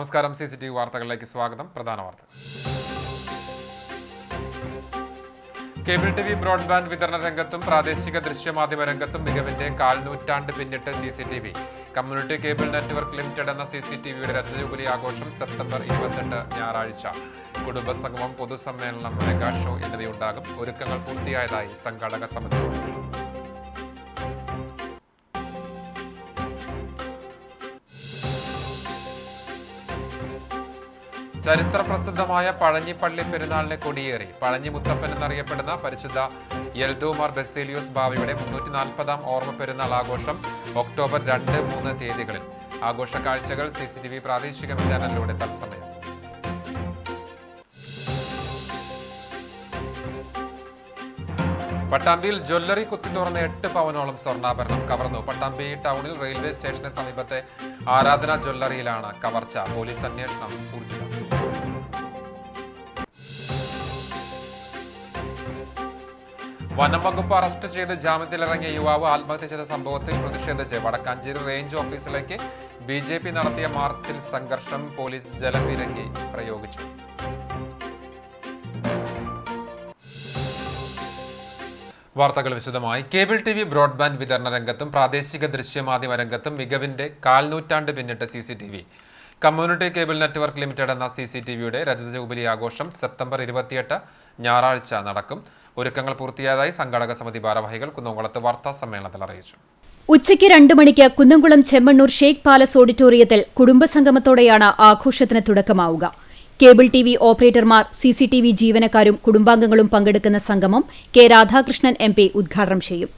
നമസ്കാരം. CCTV വാർത്തകളിലേക്ക് സ്വാഗതം. പ്രധാന വാർത്ത. കേബിൾ TV ബ്രോഡ്ബാൻഡ് വിതരണ രംഗത്തും പ്രാദേശിക ദൃശ്യമാധ്യമ രംഗത്തും മികവിന്റെ കാൽനൂറ്റാണ്ട് പിന്നിട്ട് CCTV. Community cable network limited എന്ന CCTVയുടെ രജതജൂബിലി ആഘോഷം സെപ്റ്റംബർ 28 ഞായറാഴ്ച. കുടുംബസംഗമം, പൊതുസമ്മേളനം, മെഗാ ഷോ എന്നിവയുണ്ടാകും. ഒരുക്കങ്ങൾ പൂർത്തിയായതായി സംഘാടക സമിതി. ചരിത്ര പ്രസിദ്ധമായ പഴഞ്ഞിപ്പള്ളി പെരുന്നാളിനെ കൊടിയേറി. പഴഞ്ഞി മുത്തപ്പൻ എന്നറിയപ്പെടുന്ന പരിശുദ്ധ യൽദോമാർ ബസേലിയോസ് ബാവയുടെ 340-ാം ഓർമ്മ പെരുന്നാൾ ആഘോഷം ഒക്ടോബർ 2-3 തീയതികളിൽ. ആഘോഷ കാഴ്ചകൾ CCTV പ്രാദേശിക ചാനലിലൂടെ തത്സമയം. പട്ടാമ്പിയിൽ ജ്വല്ലറി കുത്തിത്തുറന്ന് 8 പവനോളം സ്വർണ്ണാഭരണം കവർന്നു. പട്ടാമ്പി ടൗണിൽ റെയിൽവേ സ്റ്റേഷന് സമീപത്തെ ആരാധന ജ്വല്ലറിയിലാണ് കവർച്ച. പോലീസ് അന്വേഷണം ഊർജിതം. വനം വകുപ്പ് അറസ്റ്റ് ചെയ്ത് ജാമ്യത്തിലിറങ്ങിയ യുവാവ് ആത്മഹത്യ ചെയ്ത സംഭവത്തിൽ പ്രതിഷേധിച്ച് വടക്കാഞ്ചേരി റേഞ്ച് ഓഫീസിലേക്ക് BJP നടത്തിയ മാർച്ചിൽ സംഘർഷം. പോലീസ് ജലപീരങ്കി പ്രയോഗിച്ചു. വാർത്തകൾ വിശദമായി. കേബിൾ TV ബ്രോഡ്ബാൻഡ് വിതരണ രംഗത്തും പ്രാദേശിക ദൃശ്യമാധ്യമ രംഗത്തും മികവിന്റെ കാൽനൂറ്റാണ്ട് പിന്നിട്ട് CCTV. Community cable network limited എന്ന CCTVയുടെ രജത ജൂബിലി ആഘോഷം സെപ്റ്റംബർ 28 ഞായറാഴ്ച നടക്കും. ഒരുക്കങ്ങൾ പൂർത്തിയായതായി സംഘാടക സമിതി ഭാരവാഹികൾ കുന്നംകുളത്ത് വാർത്താ സമ്മേളനത്തിൽ അറിയിച്ചു. ഉച്ചയ്ക്ക് 2 മണിക്ക് കുന്നംകുളം ചെമ്മണ്ണൂർ ഷേഖ് പാലസ് ഓഡിറ്റോറിയത്തിൽ കുടുംബസംഗമത്തോടെയാണ് ആഘോഷത്തിന് തുടക്കമാവുക. കേബിൾ TV ഓപ്പറേറ്റർമാർ, CCTV ജീവനക്കാരും കുടുംബാംഗങ്ങളും പങ്കെടുക്കുന്ന സംഗമം കെ രാധാകൃഷ്ണൻ MP ഉദ്ഘാടനം ചെയ്യും.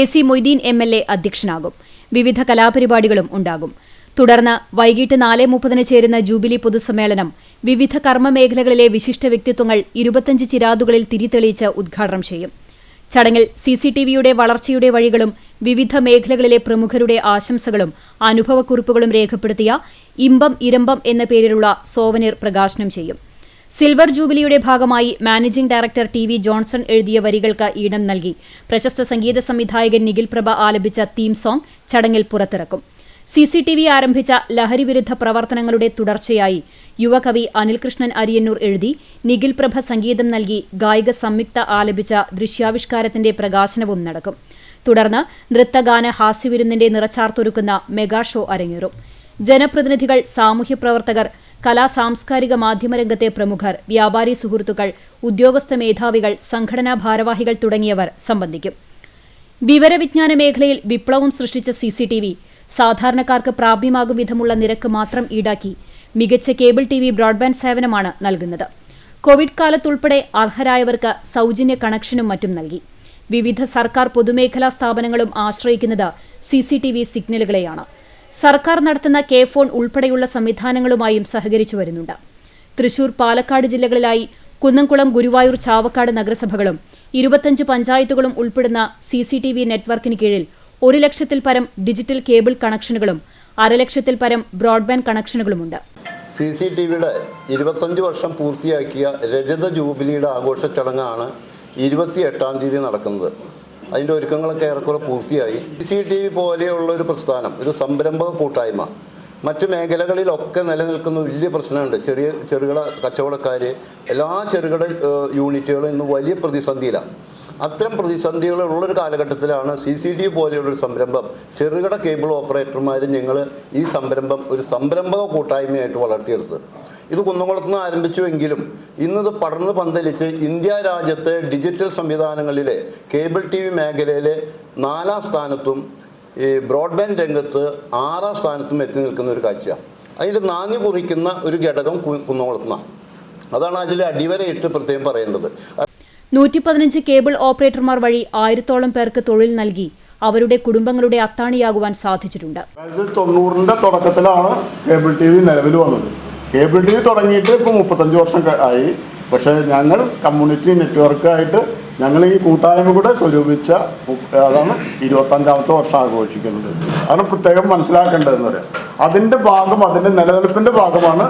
AC Moideen MLA അധ്യക്ഷനാകും. വിവിധ കലാപരിപാടികളും ഉണ്ടാകും. തുടർന്ന് വൈകിട്ട് 4:30 ചേരുന്ന ജൂബിലി പൊതുസമ്മേളനം വിവിധ കർമ്മമേഖലകളിലെ വിശിഷ്ട വ്യക്തിത്വങ്ങൾ 25 ചിരാതുകളിൽ തിരിതെളിയിച്ച് ഉദ്ഘാടനം ചെയ്യും. ചടങ്ങിൽ CCTVയുടെ വളർച്ചയുടെ വഴികളും വിവിധ മേഖലകളിലെ പ്രമുഖരുടെ ആശംസകളും അനുഭവക്കുറിപ്പുകളും രേഖപ്പെടുത്തിയ ഇമ്പം ഇരമ്പം എന്ന പേരിലുള്ള സോവനീർ പ്രകാശനം ചെയ്യും. സിൽവർ ജൂബിലിയുടെ ഭാഗമായി മാനേജിംഗ് ഡയറക്ടർ TV ജോൺസൺ എഴുതിയ വരികൾക്ക് ഈണം നൽകി പ്രശസ്ത സംഗീത സംവിധായകൻ നിഖിൽ പ്രഭ ആലപിച്ച തീം സോങ് ചടങ്ങിൽ പുറത്തിറക്കും. CCTV ആരംഭിച്ച ലഹരിവിരുദ്ധ പ്രവർത്തനങ്ങളുടെ തുടർച്ചയായി യുവകവി അനിൽകൃഷ്ണൻ അരിയന്നൂർ എഴുതി നിഖിൽ പ്രഭ സംഗീതം നൽകി ഗായിക സംയുക്ത ആലപിച്ച ദൃശ്യാവിഷ്കാരത്തിന്റെ പ്രകാശനവും നടക്കും. തുടർന്ന് നൃത്തഗാന ഹാസ്യവിരുന്നിന്റെ നിറച്ചാർത്തൊരുക്കുന്ന മെഗാ ഷോ അരങ്ങേറും. ജനപ്രതിനിധികൾ, സാമൂഹ്യപ്രവർത്തകർ, കലാ-സാംസ്കാരിക മാധ്യമരംഗത്തെ പ്രമുഖർ, വ്യാപാരി സുഹൃത്തുക്കൾ, ഉദ്യോഗസ്ഥ മേധാവികൾ, സംഘടനാ ഭാരവാഹികൾ തുടങ്ങിയവർ സംബന്ധിക്കും. വിവരവിജ്ഞാന മേഖലയിൽ വിപ്ലവം സൃഷ്ടിച്ച CCTV സാധാരണക്കാർക്ക് പ്രാപ്യമാകും വിധമുള്ള നിരക്ക് മാത്രം ഈടാക്കി മികച്ച കേബിൾ TV ബ്രോഡ്ബാൻഡ് സേവനമാണ് നൽകുന്നത്. കോവിഡ് കാലത്തുൾപ്പെടെ അർഹരായവർക്ക് സൗജന്യ കണക്ഷനും മറ്റും നൽകി. വിവിധ സർക്കാർ പൊതുമേഖലാ സ്ഥാപനങ്ങളും ആശ്രയിക്കുന്നത് CCTV സിഗ്നലുകളെയാണ്. സർക്കാർ നടത്തുന്ന K-ഫോൺ ഉൾപ്പെടെയുള്ള സംവിധാനങ്ങളുമായും സഹകരിച്ചു വരുന്നുണ്ട്. തൃശൂർ, പാലക്കാട് ജില്ലകളിലായി കുന്നംകുളം, ഗുരുവായൂർ, ചാവക്കാട് നഗരസഭകളും 25 പഞ്ചായത്തുകളും ഉൾപ്പെടുന്ന CCTV നെറ്റ്വർക്കിന് കീഴിൽ 1 ലക്ഷത്തിൽ പരം ഡിജിറ്റൽ കേബിൾ കണക്ഷനുകളും 1/2 ലക്ഷത്തിൽ പരം ബ്രോഡ്ബാൻഡ് കണക്ഷനുകളുമുണ്ട്. CCTVയുടെ 25 വർഷം പൂർത്തിയാക്കിയ രജത ജൂബിലിയുടെ ആഘോഷ ചടങ്ങാണ് 28-ാം തീയതി നടക്കുന്നത്. അതിൻ്റെ ഒരുക്കങ്ങളൊക്കെ ഏറെക്കുറെ പൂർത്തിയായി. CCTV പോലെയുള്ള ഒരു പ്രസ്ഥാനം, ഒരു സംരംഭക കൂട്ടായ്മ മറ്റു മേഖലകളിലൊക്കെ നിലനിൽക്കുന്ന വലിയ പ്രശ്നമുണ്ട്. ചെറുകിട കച്ചവടക്കാർ, എല്ലാ ചെറുകിട യൂണിറ്റുകളും ഇന്ന് വലിയ പ്രതിസന്ധിയിലാണ്. അത്തരം പ്രതിസന്ധികളുള്ളൊരു കാലഘട്ടത്തിലാണ് CCTV പോലെയുള്ളൊരു സംരംഭം, ചെറുകിട കേബിൾ ഓപ്പറേറ്റർമാരും ഞങ്ങൾ ഈ സംരംഭം ഒരു സംരംഭക കൂട്ടായ്മയായിട്ട് വളർത്തിയെടുത്തത്. ഇത് കുന്നംകുളത്ത് നിന്ന് ആരംഭിച്ചുവെങ്കിലും ഇന്നത് പടർന്ന് പന്തലിച്ച് ഇന്ത്യ രാജ്യത്തെ ഡിജിറ്റൽ സംവിധാനങ്ങളിലെ കേബിൾ TV മേഖലയിലെ 4-ാം സ്ഥാനത്തും ഈ ബ്രോഡ്ബാൻഡ് രംഗത്ത് 6-ാം സ്ഥാനത്തും എത്തി നിൽക്കുന്ന ഒരു കാഴ്ചയാണ്. അതിൻ്റെ നാന്ദി കുറിക്കുന്ന ഒരു ഘടകം കുന്നംകുളത്ത് നിന്നാണ്. അതാണ് അതിൽ അടിവരയിട്ട് പ്രത്യേകം പറയേണ്ടത്. 115 കേബിൾ ഓപ്പറേറ്റർമാർ വഴി 1000-ഓളം പേർക്ക് തൊഴിൽ നൽകി അവരുടെ കുടുംബങ്ങളുടെ അത്താണിയാകുവാൻ സാധിച്ചിട്ടുണ്ട്. 90-ന്റെ തുടക്കത്തിലാണ് കേബിൾ TV നിലവിൽ വന്നത്. കേബിൾ TV തുടങ്ങിയിട്ട് ഇപ്പോൾ 35 വർഷം ആയി. പക്ഷേ ഞങ്ങൾ കമ്മ്യൂണിറ്റി നെറ്റ്വർക്കായിട്ട് ഞങ്ങൾ ഈ കൂട്ടായ്മ കൂടെ സ്വരൂപിച്ച അതാണ് 25-ാമത്തെ വർഷം ആഘോഷിക്കുന്നത്. അതാണ് പ്രത്യേകം മനസ്സിലാക്കേണ്ടതെന്ന് പറയാം. അതിൻ്റെ ഭാഗം, അതിൻ്റെ നിലനിൽപ്പിൻ്റെ ഭാഗമാണ്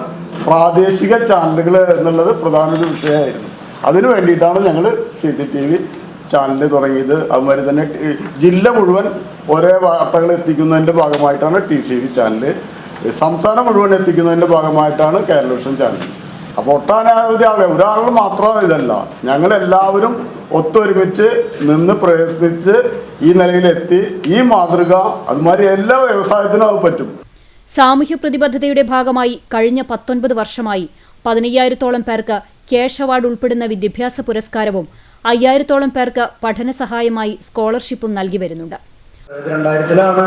പ്രാദേശിക ചാനലുകൾ എന്നുള്ളത് പ്രധാന ഒരു വിഷയമായിരുന്നു. അതിനു വേണ്ടിയിട്ടാണ് ഞങ്ങൾ CCTV ചാനൽ തുടങ്ങിയത്. അതുമാതിരി തന്നെ ജില്ല മുഴുവൻ ഒരേ വാർത്തകൾ എത്തിക്കുന്നതിൻ്റെ ഭാഗമായിട്ടാണ് TCV ചാനൽ. സംസ്ഥാനം മുഴുവൻ എത്തിക്കുന്നതിൻ്റെ ഭാഗമായിട്ടാണ് കേരള വിഷൻ ചാനൽ. അപ്പോൾ ഒട്ടനവധി ആളുകൾ, ഒരാളുകൾ മാത്രം ഇതല്ല, ഞങ്ങളെല്ലാവരും ഒത്തൊരുമിച്ച് നിന്ന് പ്രയത്നിച്ച് ഈ നിലയിലെത്തി. ഈ മാതൃക അതുമാതിരി എല്ലാ വ്യവസായത്തിനും അത് പറ്റും. സാമൂഹ്യ പ്രതിബദ്ധതയുടെ ഭാഗമായി കഴിഞ്ഞ 19 വർഷമായി 15,000-ഓളം പേർക്ക് ക്യാഷ് അവാർഡ് ഉൾപ്പെടുന്ന വിദ്യാഭ്യാസ പുരസ്കാരവും 5,000-ഓളം പേർക്ക് പഠന സഹായമായി സ്കോളർഷിപ്പും നൽകി വരുന്നുണ്ട്. 2000-ലാണ്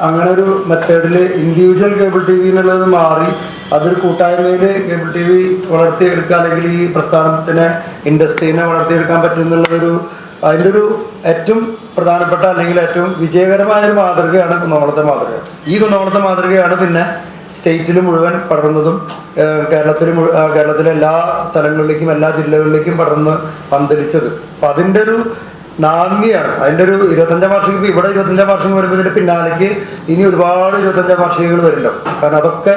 അങ്ങനെ ഒരു മെത്തേഡിൽ ഇൻഡിവിജ്വൽ കേബിൾ ടി വി എന്നുള്ളത് മാറി അതൊരു കൂട്ടായ്മയിൽ കേബിൾ ടി വി വളർത്തിയെടുക്കുക, അല്ലെങ്കിൽ ഈ പ്രസ്ഥാനത്തിനെ ഇൻഡസ്ട്രീനെ വളർത്തിയെടുക്കാൻ പറ്റുന്നുള്ളതൊരു അതിൻ്റെ ഒരു ഏറ്റവും പ്രധാനപ്പെട്ട അല്ലെങ്കിൽ ഏറ്റവും വിജയകരമായൊരു മാതൃകയാണ് കുന്നംകുളത്തെ മാതൃക. ഈ കുന്നംകുളത്തെ മാതൃകയാണ് പിന്നെ സ്റ്റേറ്റിൽ മുഴുവൻ പടർന്നതും കേരളത്തിലെ എല്ലാ സ്ഥലങ്ങളിലേക്കും എല്ലാ ജില്ലകളിലേക്കും പടർന്ന് പന്തലിച്ചത്. അപ്പം അതിൻ്റെ ഒരു നാന്ദിയാണ്. അതിൻ്റെ ഒരു 25-ാം വാർഷികം, ഇവിടെ 25-ാം വാർഷികം വരുമ്പോൾ ഇതിൻ്റെ പിന്നാലേക്ക് ഇനി ഒരുപാട് 25-ാം വാർഷികങ്ങൾ വരുമല്ലോ. കാരണം അതൊക്കെ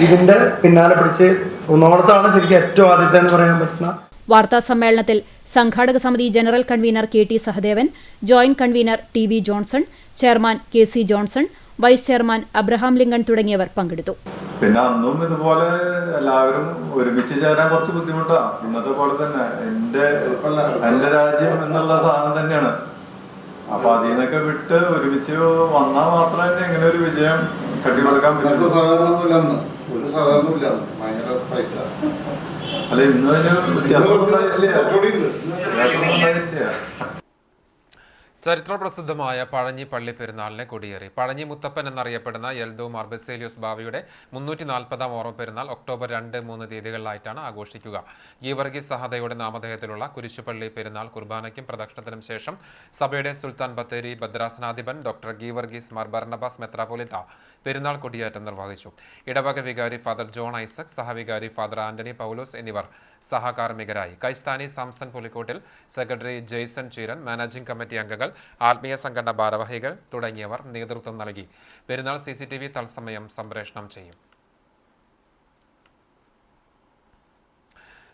ഇതിൻ്റെ പിന്നാലെ പിടിച്ച് കുന്നംകുളത്താണ് ശരിക്കും ഏറ്റവും ആദ്യത്തെ എന്ന് പറയാൻ പറ്റുന്ന. വാർത്താ സമ്മേളനത്തിൽ സംഘാടക സമിതി general convener KT Sahadevan, joint convener TV Johnson, chairman KC Johnson, vice chairman Abraham Lincoln തുടങ്ങിയവർ പങ്കെടുത്തു. പിന്നെ അന്നും ഇതുപോലെ എല്ലാവരും ഒരുമിച്ച് ചേരാൻ കുറച്ച് ബുദ്ധിമുട്ടാണ്. ഇന്നത്തെ പോലെ തന്നെ എന്റെ രാജ്യം എന്നുള്ള സാധനം തന്നെയാണ്. അപ്പൊ അതിൽ നിന്നൊക്കെ വിട്ട് ഒരുമിച്ച് വന്നാൽ മാത്രമേ എങ്ങനെ ഒരു വിജയം കെട്ടിക്കൊടുക്കാൻ പറ്റുള്ളൂ. അല്ല, ഇന്ന് വ്യത്യാസം ഉണ്ടായിട്ടില്ല. ചരിത്രപ്രസിദ്ധമായ പഴഞ്ഞി പള്ളി പെരുന്നാളിനെ കൊടിയേറി. പഴഞ്ഞി മുത്തപ്പൻ എന്നറിയപ്പെടുന്ന എൽദോ മാർ ബസേലിയോസ് ബാവയുടെ 340-ാം ഓർമ്മ പെരുന്നാൾ ഒക്ടോബർ 2, 3 തീയതികളിലായിട്ടാണ് ആഘോഷിക്കുക. ഗീവർഗീസ് സഹദയുടെ നാമധേയത്തിലുള്ള കുരിശുപള്ളി പെരുന്നാൾ കുർബാനയ്ക്കും പ്രദക്ഷിണത്തിനും ശേഷം സഭയുടെ സുൽത്താൻ ബത്തേരി ഭദ്രാസനാധിപൻ ഡോക്ടർ ഗീവർഗീസ് മാർ ബർണബാസ് മെത്രാപ്പൊലീത്ത പെരുന്നാൾ കൊടിയേറ്റം നിർവഹിച്ചു. ഇടവക വികാരി ഫാദർ ജോൺ ഐസക്, സഹവികാരി ഫാദർ ആന്റണി പൗലോസ് എന്നിവർ സഹകാർമ്മികരായി. കൈസ്ഥാനി Samson Pulikottil, secretary Jaison Cheeran, managing committee അംഗങ്ങൾ, ആത്മീയ സംഘടന ഭാരവാഹികൾ തുടങ്ങിയവർ നേതൃത്വം നൽകി. പെരുന്നാൾ CCTV തത്സമയം സംപ്രേഷണം ചെയ്യും.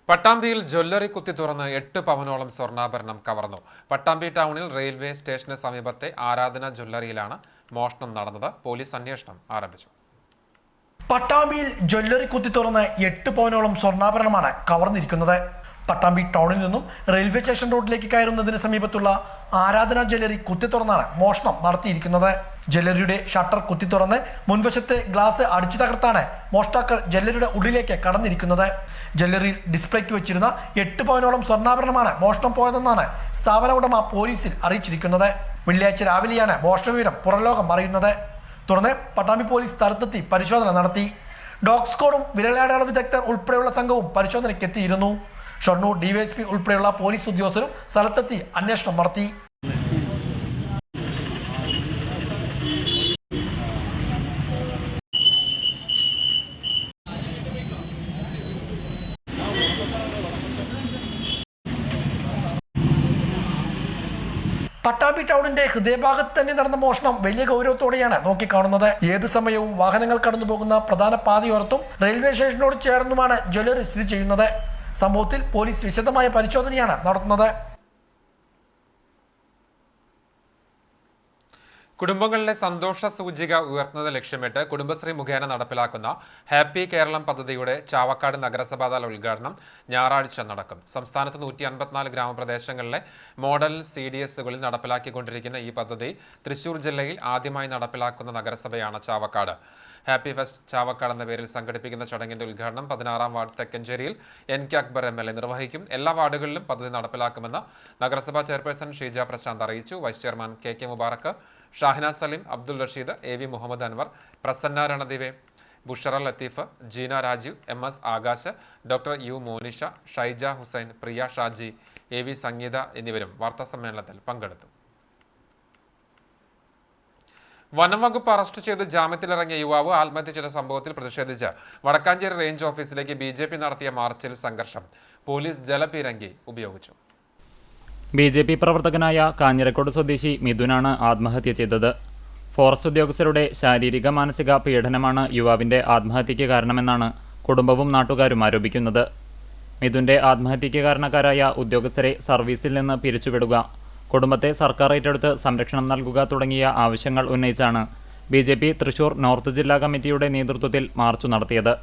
പട്ടാമ്പിയിൽ ജ്വല്ലറി കുത്തി തുറന്ന് 8 പവനോളം സ്വർണ്ണാഭരണം കവർന്നു. പട്ടാമ്പി ടൗണിൽ റെയിൽവേ സ്റ്റേഷന് സമീപത്തെ ആരാധന ജ്വല്ലറിയിലാണ് മോഷണം നടന്നത്. പോലീസ് അന്വേഷണം ആരംഭിച്ചു. പട്ടാമ്പിയിൽ ജ്വല്ലറി കുത്തി തുറന്ന് 8 പവനോളം സ്വർണ്ണാഭരണമാണ് കവർന്നിരിക്കുന്നത്. പട്ടാമ്പി ടൗണിൽ നിന്നും റെയിൽവേ സ്റ്റേഷൻ റോഡിലേക്ക് കയറുന്നതിന് സമീപത്തുള്ള ആരാധന ജ്വല്ലറി കുത്തി തുറന്നാണ് മോഷണം നടത്തിയിരിക്കുന്നത്. ജ്വല്ലറിയുടെ ഷട്ടർ കുത്തി തുറന്ന് മുൻവശത്തെ ഗ്ലാസ് അടിച്ചു തകർത്താണ് മോഷ്ടാക്കൾ ജ്വല്ലറിയുടെ ഉള്ളിലേക്ക് കടന്നിരിക്കുന്നത്. ജ്വല്ലറിയിൽ ഡിസ്പ്ലേക്ക് വെച്ചിരുന്ന 8 പവനോളം സ്വർണ്ണാഭരണമാണ് മോഷണം പോയതെന്നാണ് സ്ഥാപന ഉടമ പോലീസിൽ അറിയിച്ചിരിക്കുന്നത്. വെള്ളിയാഴ്ച രാവിലെയാണ് മോഷണ വിവരം പുറംലോകം അറിയുന്നത്. തുടർന്ന് പട്ടാമ്പി പോലീസ് സ്ഥലത്തെത്തി പരിശോധന നടത്തി. ഡോഗ് സ്ക്വാഡും വിരലടയാള വിദഗ്ധർ ഉൾപ്പെടെയുള്ള സംഘവും പരിശോധനയ്ക്ക് എത്തിയിരുന്നു. ഷൊർണൂർ DYSP ഉൾപ്പെടെയുള്ള പോലീസ് ഉദ്യോഗസ്ഥരും സ്ഥലത്തെത്തി അന്വേഷണം നടത്തി. പട്ടാമ്പി ടൗണിന്റെ ഹൃദയഭാഗത്ത് തന്നെ നടന്ന മോഷണം വലിയ ഗൗരവത്തോടെയാണ് നോക്കിക്കാണുന്നത്. ഏത് സമയവും വാഹനങ്ങൾ കടന്നു പോകുന്ന പ്രധാന പാതയോരത്തും റെയിൽവേ സ്റ്റേഷനോട് ചേർന്നുമാണ് ജ്വല്ലറി സ്ഥിതി ചെയ്യുന്നത്. സംഭവത്തിൽ പോലീസ് വിശദമായ പരിശോധനയാണ് നടത്തുന്നത്. കുടുംബങ്ങളിലെ സന്തോഷ സൂചിക ഉയർത്തുന്നത് ലക്ഷ്യമിട്ട് കുടുംബശ്രീ മുഖേന നടപ്പിലാക്കുന്ന ഹാപ്പി കേരളം പദ്ധതിയുടെ ചാവക്കാട് നഗരസഭാതല ഉദ്ഘാടനം ഞായറാഴ്ച നടക്കും. സംസ്ഥാനത്ത് 154 ഗ്രാമപ്രദേശങ്ങളിലെ മോഡൽ CDSകളിൽ നടപ്പിലാക്കിക്കൊണ്ടിരിക്കുന്ന ഈ പദ്ധതി തൃശൂർ ജില്ലയിൽ ആദ്യമായി നടപ്പിലാക്കുന്ന നഗരസഭയാണ് ചാവക്കാട്. ഹാപ്പി ഫെസ്റ്റ് ചാവക്കാട് എന്ന പേരിൽ സംഘടിപ്പിക്കുന്ന ചടങ്ങിന്റെ ഉദ്ഘാടനം 16-ാം വാർഡ് തെക്കഞ്ചേരിയിൽ NK അക്ബർ MLA നിർവഹിക്കും. എല്ലാ വാർഡുകളിലും പദ്ധതി നടപ്പിലാക്കുമെന്ന് നഗരസഭാ ചെയർപേഴ്സൺ ഷീജ പ്രശാന്ത് അറിയിച്ചു. Vice chairman KK Mubarak, Shahina Saleem, Abdul Rasheed, AV Muhammad Anwar, Prasanna Ranadive, Bushra Latheef, Jeena Rajeev, MS Akash, doctor U Monisha, Shaija Hussain, Priya Shaji, AV Sangeetha എന്നിവരും വാർത്താസമ്മേളനത്തിൽ പങ്കെടുത്തു. വനംവകുപ്പ് അറസ്റ്റ് ചെയ്ത് ജാമ്യത്തിലിറങ്ങിയ യുവാവ് ആത്മഹത്യ ചെയ്ത സംഭവത്തിൽ പ്രതിഷേധിച്ച് വടക്കാഞ്ചേരി റേഞ്ച് ഓഫീസിലേക്ക് BJP നടത്തിയ മാർച്ചിൽ സംഘർഷം. പോലീസ് ജലപീരങ്കി ഉപയോഗിച്ചു. BJP പ്രവർത്തകനായ കാഞ്ഞിരക്കോട് സ്വദേശി മിഥുനാണ് ആത്മഹത്യ ചെയ്തത്. ഫോറസ്റ്റ് ഉദ്യോഗസ്ഥരുടെ ശാരീരിക മാനസിക പീഡനമാണ് യുവാവിൻ്റെ ആത്മഹത്യയ്ക്ക് കാരണമെന്നാണ് കുടുംബവും നാട്ടുകാരും ആരോപിക്കുന്നത്. മിഥുൻ്റെ ആത്മഹത്യയ്ക്ക് കാരണക്കാരായ ഉദ്യോഗസ്ഥരെ സർവീസിൽ നിന്ന് പിരിച്ചുവിടുക, കുടുംബത്തെ സർക്കാർ ഏറ്റെടുത്ത് സംരക്ഷണം നൽകുക തുടങ്ങിയ ആവശ്യങ്ങൾ ഉന്നയിച്ചാണ് BJP തൃശൂർ നോർത്ത് ജില്ലാ കമ്മിറ്റിയുടെ നേതൃത്വത്തിൽ മാർച്ച് നടത്തിയത്.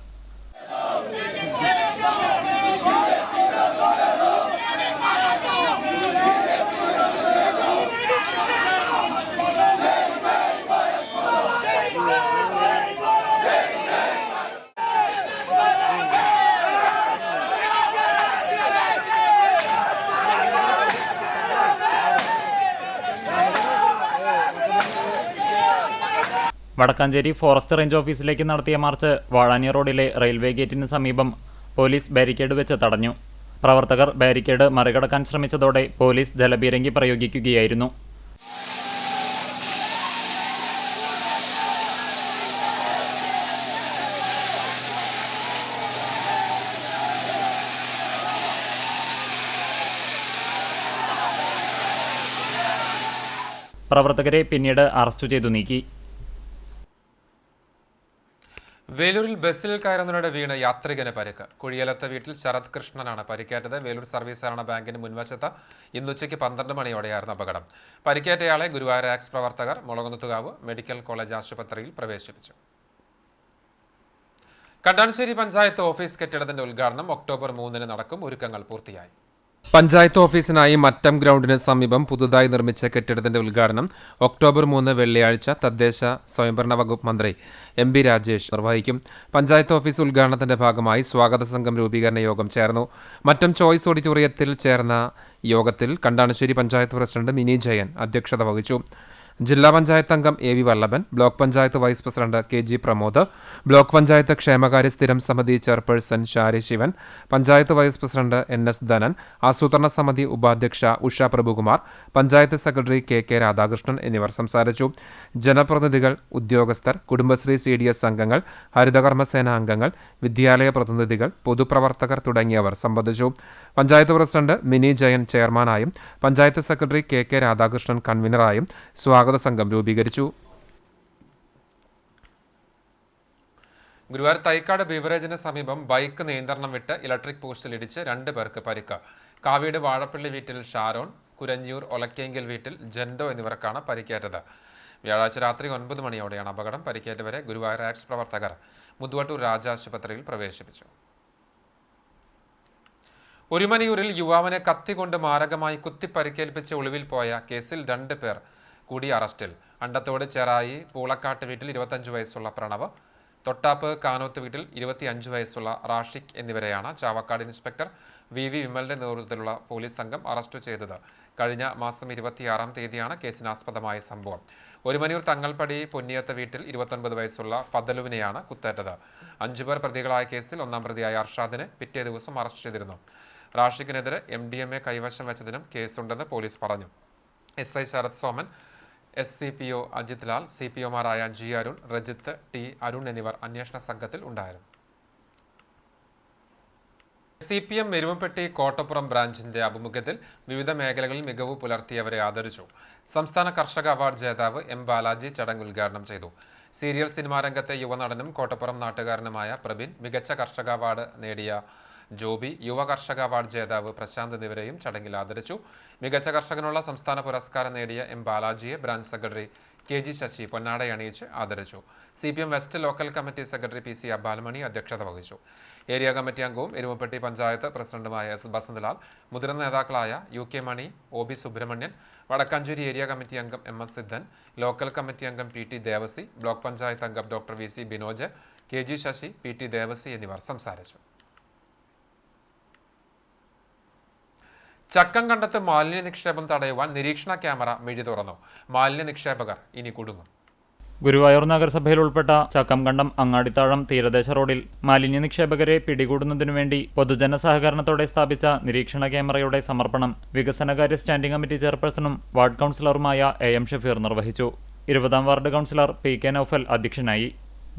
വടക്കാഞ്ചേരി ഫോറസ്റ്റ് റേഞ്ച് ഓഫീസിലേക്ക് നടത്തിയ മാർച്ച് വാഴാനി റോഡിലെ റെയിൽവേ ഗേറ്റിന് സമീപം പോലീസ് ബാരിക്കേഡ് വെച്ച് തടഞ്ഞു. പ്രവർത്തകർ ബാരിക്കേഡ് മറികടക്കാൻ ശ്രമിച്ചതോടെ പോലീസ് ജലപീരങ്കി പ്രയോഗിക്കുകയായിരുന്നു. പ്രവർത്തകരെ പിന്നീട് അറസ്റ്റ് ചെയ്തു നീക്കി. വേലൂരിൽ ബസ്സിൽ കയറുന്നതിനിടെ വീണ് യാത്രികന് പരിക്ക്. കുഴിയലത്തെ വീട്ടിൽ ശരത് കൃഷ്ണനാണ് പരിക്കേറ്റത്. വേലൂർ സർവീസ് സഹകരണ ബാങ്കിന് മുൻവശത്ത് ഇന്നുച്ചയ്ക്ക് 12 മണിയോടെയായിരുന്നു അപകടം. പരിക്കേറ്റയാളെ ഗുരുവായൂർ ആക്സ് പ്രവർത്തകർ മുളകുന്നത്തുകാവ് മെഡിക്കൽ കോളേജ് ആശുപത്രിയിൽ പ്രവേശിപ്പിച്ചു. കണ്ടാണശ്ശേരി പഞ്ചായത്ത് ഓഫീസ് കെട്ടിടത്തിന്റെ ഉദ്ഘാടനം ഒക്ടോബർ 3 നടക്കും. ഒരുക്കങ്ങൾ പൂർത്തിയായി. പഞ്ചായത്ത് ഓഫീസിനായി മറ്റം ഗ്രൗണ്ടിന് സമീപം പുതുതായി നിർമ്മിച്ച കെട്ടിടത്തിന്റെ ഉദ്ഘാടനം ഒക്ടോബർ 3 വെള്ളിയാഴ്ച തദ്ദേശ സ്വയംഭരണ വകുപ്പ് മന്ത്രി MB രാജേഷ് നിർവഹിക്കും. പഞ്ചായത്ത് ഓഫീസ് ഉദ്ഘാടനത്തിന്റെ ഭാഗമായി സ്വാഗത സംഘം രൂപീകരണ യോഗം ചേർന്നു. മറ്റം ചോയ്സ് ഓഡിറ്റോറിയത്തിൽ ചേർന്ന യോഗത്തിൽ കണ്ടാണശ്ശേരി പഞ്ചായത്ത് പ്രസിഡന്റ് മിനി ജയൻ അധ്യക്ഷത വഹിച്ചു. ജില്ലാ പഞ്ചായത്ത് അംഗം AV Vallabhan, block panchayat vice president KG Pramod, block panchayat ക്ഷേമകാര്യ സ്ഥിരം സമിതി chairperson Shari Sivan, panchayat vice president NS Dhanan, ആസൂത്രണ സമിതി ഉപാധ്യക്ഷ ഉഷ പ്രഭുകുമാർ, പഞ്ചായത്ത് സെക്രട്ടറി KK രാധാകൃഷ്ണൻ എന്നിവർ സംസാരിച്ചു. ജനപ്രതിനിധികൾ, ഉദ്യോഗസ്ഥർ, കുടുംബശ്രീ CDS അംഗങ്ങൾ, ഹരിതകർമ്മസേന അംഗങ്ങൾ, വിദ്യാലയ പ്രതിനിധികൾ, പൊതുപ്രവർത്തകർ തുടങ്ങിയവർ സംബന്ധിച്ചു. പഞ്ചായത്ത് പ്രസിഡന്റ് മിനി ജയൻ ചെയർമാനായും പഞ്ചായത്ത് സെക്രട്ടറി KK രാധാകൃഷ്ണൻ കൺവീനറായും സ്വാഗത സംഘം രൂപീകരിച്ചു. ഗുരുവായൂർ തൈക്കാട് ബീവറേജിന് സമീപം ബൈക്ക് നിയന്ത്രണം വിട്ട് ഇലക്ട്രിക് പോസ്റ്റിൽ ഇടിച്ച് 2 പേർക്ക് പരിക്ക്. കാവീട് വാഴപ്പള്ളി വീട്ടിൽ ഷാരോൺ, കുരഞ്ഞൂർ ഒലക്കേങ്കിൽ വീട്ടിൽ ജെൻഡോ എന്നിവർക്കാണ് പരിക്കേറ്റത്. വ്യാഴാഴ്ച രാത്രി 9 മണിയോടെയാണ് അപകടം. പരിക്കേറ്റവരെ ഗുരുവായൂർ ആക്സ് പ്രവർത്തകർ മുതുവട്ടൂർ രാജ ആശുപത്രിയിൽ പ്രവേശിപ്പിച്ചു. ഒരുമനിയൂരിൽ യുവാവിനെ കത്തികൊണ്ട് മാരകമായി കുത്തിപ്പരിക്കേൽപ്പിച്ച് ഒളിവിൽ പോയ കേസിൽ 2 പേർ കൂടി അറസ്റ്റിൽ. അണ്ടത്തോട് ചെറായി പൂളക്കാട്ട് വീട്ടിൽ 25 വയസ്സുള്ള പ്രണവ്, തൊട്ടാപ്പ് കാനോത്ത് വീട്ടിൽ 25 വയസ്സുള്ള റാഷിഖ് എന്നിവരെയാണ് ചാവക്കാട് ഇൻസ്പെക്ടർ VV വിമലിന്റെ നേതൃത്വത്തിലുള്ള പോലീസ് സംഘം അറസ്റ്റ് ചെയ്തത്. കഴിഞ്ഞ മാസം 26-ാം തീയതിയാണ് കേസിനാസ്പദമായ സംഭവം. ഒരുമനിയൂർ തങ്ങൾപ്പടി പൊന്നിയത്ത വീട്ടിൽ 29 വയസ്സുള്ള ഫദലുവിനെയാണ് കുത്തേറ്റത്. 5 പേർ പ്രതികളായ കേസിൽ 1-ാം പ്രതിയായ അർഷാദിനെ പിറ്റേ ദിവസം അറസ്റ്റ് ചെയ്തിരുന്നു. റാഷിഖിനെതിരെ MDMA കൈവശം വെച്ചതിനും കേസുണ്ടെന്ന് പോലീസ് പറഞ്ഞു. SI ശരത് സോമൻ, SCPO അജിത് ലാൽ, CPOമാരായ G അരുൺ, രജിത്ത്, T അരുൺ എന്നിവർ അന്വേഷണ സംഘത്തിൽ ഉണ്ടായിരുന്നു. CPM എരുമപ്പെട്ടി കോട്ടപ്പുറം ബ്രാഞ്ചിന്റെ ആഭിമുഖ്യത്തിൽ വിവിധ മേഖലകളിൽ മികവ് പുലർത്തിയവരെ ആദരിച്ചു. സംസ്ഥാന കർഷക അവാർഡ് ജേതാവ് M ബാലാജി ചടങ്ങ് ഉദ്ഘാടനം ചെയ്തു. സീരിയൽ സിനിമാ രംഗത്തെ യുവനടനും കോട്ടപ്പുറം നാട്ടുകാരനുമായ പ്രബിൻ, മികച്ച കർഷക അവാർഡ് നേടിയ ജോബി, യുവ കർഷക അവാർഡ് ജേതാവ് പ്രശാന്ത് എന്നിവരെയും ചടങ്ങിൽ ആദരിച്ചു. മികച്ച കർഷകനുള്ള സംസ്ഥാന പുരസ്കാരം നേടിയ M ബാലാജിയെ ബ്രാഞ്ച് സെക്രട്ടറി KG ശശി പൊന്നാടയണിയിച്ച് ആദരിച്ചു. CPM west local committee secretary PC Abbalmani അധ്യക്ഷത വഹിച്ചു. ഏരിയ കമ്മിറ്റി അംഗവും എരുമപ്പെട്ടി പഞ്ചായത്ത് പ്രസിഡന്റുമായ S ബസന്തലാൽ, മുതിർന്ന നേതാക്കളായ UK Mani, OB Subrahmanyan, Vadakkanchery area committee അംഗം MS സിദ്ധൻ, ലോക്കൽ കമ്മിറ്റി അംഗം PT ദേവസി, ബ്ലോക്ക് പഞ്ചായത്ത് അംഗം doctor VC Binoj, KG Sasi, PT Devasi എന്നിവർ സംസാരിച്ചു. ചക്കംകണ്ടത്ത് മാലിന്യ നിക്ഷേപം തടയുവാൻ നിരീക്ഷണ ക്യാമറ മിഴി തുറന്നു. മാലിന്യ നിക്ഷേപകർ ഇനി കുടുങ്ങും. ഗുരുവായൂർ നഗരസഭയിൽ ഉൾപ്പെട്ട ചക്കംകണ്ടം അങ്ങാടിത്താഴം തീരദേശ റോഡിൽ മാലിന്യ നിക്ഷേപകരെ പിടികൂടുന്നതിനു വേണ്ടി പൊതുജന സഹകരണത്തോടെ സ്ഥാപിച്ച നിരീക്ഷണ ക്യാമറയുടെ സമർപ്പണം വികസനകാര്യ സ്റ്റാൻഡിംഗ് കമ്മിറ്റി ചെയർപേഴ്സണും വാർഡ് കൗൺസിലറുമായ AM ഷഫീർ നിർവഹിച്ചു. 20-ാം വാർഡ് കൗൺസിലർ PK നൌഫൽ അധ്യക്ഷനായി.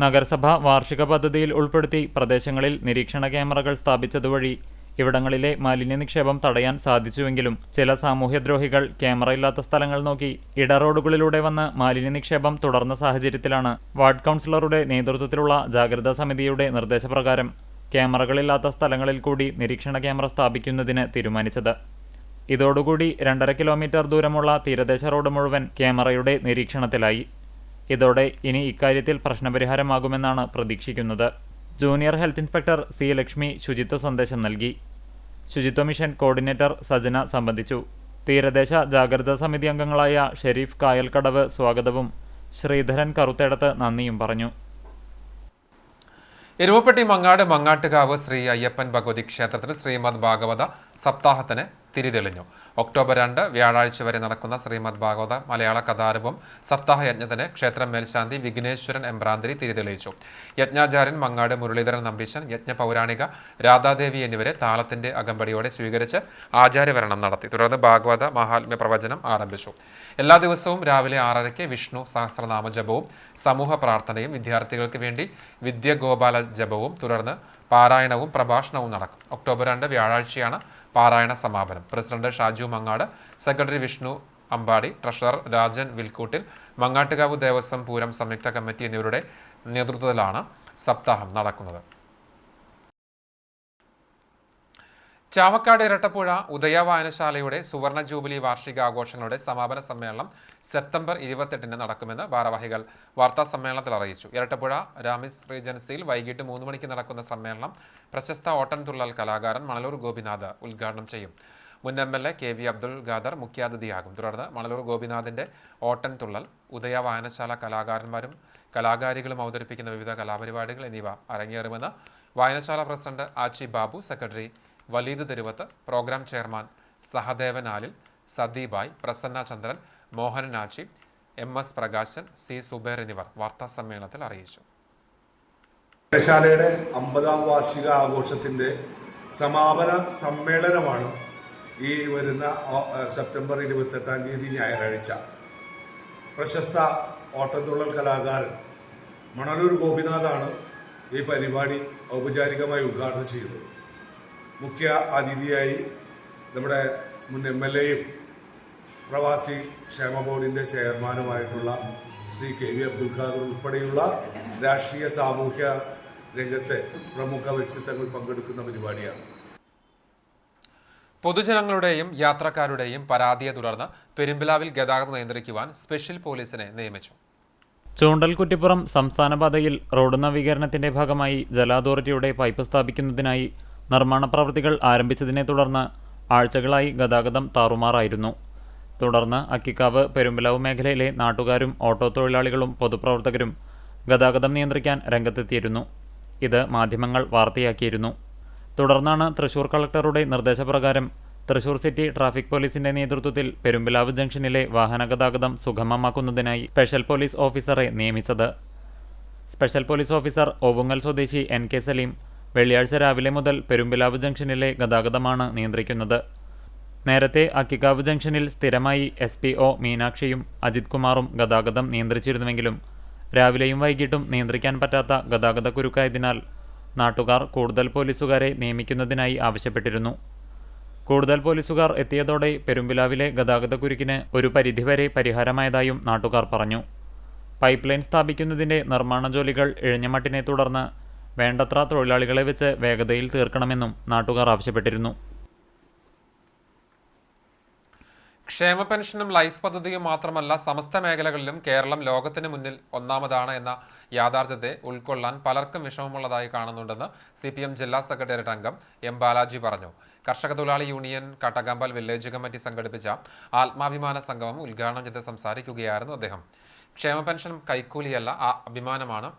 നഗരസഭ വാർഷിക പദ്ധതിയിൽ ഉൾപ്പെടുത്തി പ്രദേശങ്ങളിൽ നിരീക്ഷണ ക്യാമറകൾ സ്ഥാപിച്ചതുവഴി ഇവിടങ്ങളിലെ മാലിന്യ നിക്ഷേപം തടയാൻ സാധിച്ചുവെങ്കിലും ചില സാമൂഹ്യദ്രോഹികൾ ക്യാമറയില്ലാത്ത സ്ഥലങ്ങൾ നോക്കി ഇടറോഡുകളിലൂടെ വന്ന് മാലിന്യ നിക്ഷേപം തുടർന്ന സാഹചര്യത്തിലാണ് വാർഡ് കൗൺസിലറുടെ നേതൃത്വത്തിലുള്ള ജാഗ്രതാ സമിതിയുടെ നിർദ്ദേശപ്രകാരം ക്യാമറകളില്ലാത്ത സ്ഥലങ്ങളിൽ കൂടി നിരീക്ഷണ ക്യാമറ സ്ഥാപിക്കുന്നതിന് തീരുമാനിച്ചത്. ഇതോടുകൂടി 2.5 കിലോമീറ്റർ ദൂരമുള്ള തീരദേശ റോഡ് മുഴുവൻ ക്യാമറയുടെ നിരീക്ഷണത്തിലായി. ഇതോടെ ഇനി ഇക്കാര്യത്തിൽ പ്രശ്നപരിഹാരമാകുമെന്നാണ് പ്രതീക്ഷിക്കുന്നത്. Junior health inspector C Lakshmi ശുചിത്വ സന്ദേശം നൽകി. ശുചിത്വ മിഷൻ കോർഡിനേറ്റർ സജന സംബന്ധിച്ചു. തീരദേശ ജാഗ്രതാ സമിതി അംഗങ്ങളായ ഷെരീഫ് കായൽക്കടവ് സ്വാഗതവും ശ്രീധരൻ കറുത്തേടത്ത് നന്ദിയും പറഞ്ഞു. എരുവപ്പെട്ടി മങ്ങാട് മങ്ങാട്ടുകാവ് ശ്രീ അയ്യപ്പൻ ഭഗവതി ക്ഷേത്രത്തിന് ശ്രീമദ് ഭാഗവത സപ്താഹത്തിന് തിരിതെളിഞ്ഞു. ഒക്ടോബർ 2 വ്യാഴാഴ്ച വരെ നടക്കുന്ന ശ്രീമദ് ഭാഗവത മലയാള കഥാരൂപം സപ്താഹ യജ്ഞത്തിന് ക്ഷേത്രം മേൽശാന്തി വിഘ്നേശ്വരൻ എമ്പ്രാന്തിരി തിരിതെളിയിച്ചു. യജ്ഞാചാര്യൻ മങ്ങാട് മുരളീധരൻ നമ്പീശൻ, യജ്ഞ പൗരാണിക രാധാദേവി എന്നിവരെ താളത്തിന്റെ അകമ്പടിയോടെ സ്വീകരിച്ച് ആചാര്യവരണം നടത്തി. തുടർന്ന് ഭാഗവത മഹാത്മ്യ പ്രവചനം ആരംഭിച്ചു. എല്ലാ ദിവസവും രാവിലെ 6:30 വിഷ്ണു സഹസ്രനാമ ജപവും സമൂഹ പ്രാർത്ഥനയും, വിദ്യാർത്ഥികൾക്ക് വേണ്ടി വിദ്യഗോപാല ജപവും, തുടർന്ന് പാരായണവും പ്രഭാഷണവും നടക്കും. ഒക്ടോബർ 2 വ്യാഴാഴ്ചയാണ് പാരായണ സമാപനം. പ്രസിഡന്റ് ഷാജു മങ്ങാട്, സെക്രട്ടറി വിഷ്ണു അമ്പാടി, ട്രഷറർ രാജൻ വിൽക്കൂട്ടിൽ, മങ്ങാട്ടുകാവ് ദേവസ്വം പൂരം സംയുക്ത കമ്മിറ്റി എന്നിവരുടെ നേതൃത്വത്തിലാണ് സപ്താഹം നടക്കുന്നത്. ചാവക്കാട് ഇരട്ടപ്പുഴ ഉദയ വായനശാലയുടെ സുവർണ ജൂബിലി വാർഷികാഘോഷങ്ങളുടെ സമാപന സമ്മേളനം സെപ്റ്റംബർ 28 നടക്കുമെന്ന് ഭാരവാഹികൾ വാർത്താ സമ്മേളനത്തിൽ അറിയിച്ചു. ഇരട്ടപ്പുഴ രാമിസ് റീജൻസിയിൽ വൈകിട്ട് 3 മണിക്ക് നടക്കുന്ന സമ്മേളനം പ്രശസ്ത ഓട്ടൻതുള്ളൽ കലാകാരൻ മണലൂർ ഗോപിനാഥ് ഉദ്ഘാടനം ചെയ്യും. മുൻ MLA KV അബ്ദുൽ ഖാദർ മുഖ്യാതിഥിയാകും. തുടർന്ന് മണലൂർ ഗോപിനാഥിന്റെ ഓട്ടൻതുള്ളൽ, ഉദയ വായനശാല കലാകാരന്മാരും കലാകാരികളും അവതരിപ്പിക്കുന്ന വിവിധ കലാപരിപാടികൾ എന്നിവ അരങ്ങേറുമെന്ന് വായനശാല പ്രസിഡന്റ് ആച്ചി ബാബു, സെക്രട്ടറി വലീദ് തെരുവത്ത്, പ്രോഗ്രാം ചെയർമാൻ സഹദേവൻ ആലിൽ, സദീബായ്, പ്രസന്ന ചന്ദ്രൻ, മോഹനൻ ആച്ചി, MS പ്രകാശൻ, C സുബേർ എന്നിവർ വാർത്താ സമ്മേളനത്തിൽ അറിയിച്ചു. വായനശാലയുടെ 50ാം വാർഷിക ആഘോഷത്തിന്റെ സമാപന സമ്മേളനമാണ് ഈ വരുന്ന സെപ്റ്റംബർ 28 ഞായറാഴ്ച. പ്രശസ്ത ഓട്ടത്തുള്ളൽ കലാകാരൻ മണലൂർ ഗോപിനാഥാണ് ഈ പരിപാടി ഔപചാരികമായി ഉദ്ഘാടനം ചെയ്തത്. മുഖ്യ അതിഥിയായി നമ്മുടെ മുൻ MLAയും പ്രവാസി ക്ഷേമ ബോർഡിൻ്റെ ചെയർമാനുമായിട്ടുള്ള ശ്രീ KV അബ്ദുൽ ഖാദർ ഉൾപ്പെടെയുള്ള രാഷ്ട്രീയ സാമൂഹ്യ രംഗത്തെ പ്രമുഖ വ്യക്തിത്വങ്ങൾ പങ്കെടുക്കുന്ന പരിപാടിയാണ്. പൊതുജനങ്ങളുടെയും യാത്രക്കാരുടെയും പരാതിയെ തുടർന്ന് പെരുമ്പിലാവിൽ ഗതാഗതം നിയന്ത്രിക്കുവാൻ സ്പെഷ്യൽ പോലീസിനെ നിയമിച്ചു. ചൂണ്ടൽ കുറ്റിപ്പുറം സംസ്ഥാന പാതയിൽ റോഡ് നവീകരണത്തിന്റെ ഭാഗമായി ജല അതോറിറ്റിയുടെ പൈപ്പ് സ്ഥാപിക്കുന്നതിനായി നിർമ്മാണ പ്രവൃത്തികൾ ആരംഭിച്ചതിനെ തുടർന്ന് ആഴ്ചകളായി ഗതാഗതം താറുമാറായിരുന്നു. തുടർന്ന് അക്കിക്കാവ് പെരുമ്പിലാവ് മേഖലയിലെ നാട്ടുകാരും ഓട്ടോ തൊഴിലാളികളും പൊതുപ്രവർത്തകരും ഗതാഗതം നിയന്ത്രിക്കാൻ രംഗത്തെത്തിയിരുന്നു. ഇത് മാധ്യമങ്ങൾ വാർത്തയാക്കിയിരുന്നു. തുടർന്നാണ് തൃശൂർ കളക്ടറുടെ നിർദ്ദേശപ്രകാരം തൃശൂർ സിറ്റി ട്രാഫിക് പോലീസിന്റെ നേതൃത്വത്തിൽ പെരുമ്പിലാവ് ജംഗ്ഷനിലെ വാഹന ഗതാഗതം സുഗമമാക്കുന്നതിനായി സ്പെഷ്യൽ പോലീസ് ഓഫീസറെ നിയമിച്ചത്. സ്പെഷ്യൽ പോലീസ് ഓഫീസർ ഓവുങ്ങൽ സ്വദേശി NK സലീം വെള്ളിയാഴ്ച രാവിലെ മുതൽ പെരുമ്പിലാവ് ജംഗ്ഷനിലെ ഗതാഗതമാണ് നിയന്ത്രിക്കുന്നത്. നേരത്തെ അക്കിക്കാവ് ജംഗ്ഷനിൽ സ്ഥിരമായി SPO മീനാക്ഷിയും അജിത് കുമാറും ഗതാഗതം നിയന്ത്രിച്ചിരുന്നുവെങ്കിലും രാവിലെയും വൈകിട്ടും നിയന്ത്രിക്കാൻ പറ്റാത്ത ഗതാഗത കുരുക്കായതിനാൽ നാട്ടുകാർ കൂടുതൽ പോലീസുകാരെ നിയമിക്കുന്നതിനായി ആവശ്യപ്പെട്ടിരുന്നു. കൂടുതൽ പോലീസുകാർ എത്തിയതോടെ പെരുമ്പിലാവിലെ ഗതാഗത കുരുക്കിന് ഒരു പരിധിവരെ പരിഹാരമായതായും നാട്ടുകാർ പറഞ്ഞു. പൈപ്പ് ലൈൻ സ്ഥാപിക്കുന്നതിന്റെ നിർമ്മാണ ജോലികൾ ഇഴഞ്ഞമട്ടിനെ തുടർന്ന് വേണ്ടത്ര തൊഴിലാളികളെ വെച്ച് വേഗതയിൽ തീർക്കണമെന്നും നാട്ടുകാർ ആവശ്യപ്പെട്ടിരുന്നു. ക്ഷേമ പെൻഷനും ലൈഫ് പദ്ധതിയും മാത്രമല്ല, സമസ്ത മേഖലകളിലും കേരളം ലോകത്തിന് മുന്നിൽ ഒന്നാമതാണ് എന്ന യാഥാർത്ഥ്യത്തെ ഉൾക്കൊള്ളാൻ പലർക്കും വിഷമമുള്ളതായി കാണുന്നുണ്ടെന്ന് CPM ജില്ലാ സെക്രട്ടേറിയറ്റ് അംഗം M ബാലാജി പറഞ്ഞു. കർഷക തൊഴിലാളി യൂണിയൻ കാട്ടകമ്പാൽ വില്ലേജ് കമ്മിറ്റി സംഘടിപ്പിച്ച ആത്മാഭിമാന സംഗമം ഉദ്ഘാടനം ചെയ്ത് സംസാരിക്കുകയായിരുന്നു അദ്ദേഹം. ക്ഷേമ പെൻഷൻ കൈക്കൂലിയല്ല, അഭിമാനമാണ്.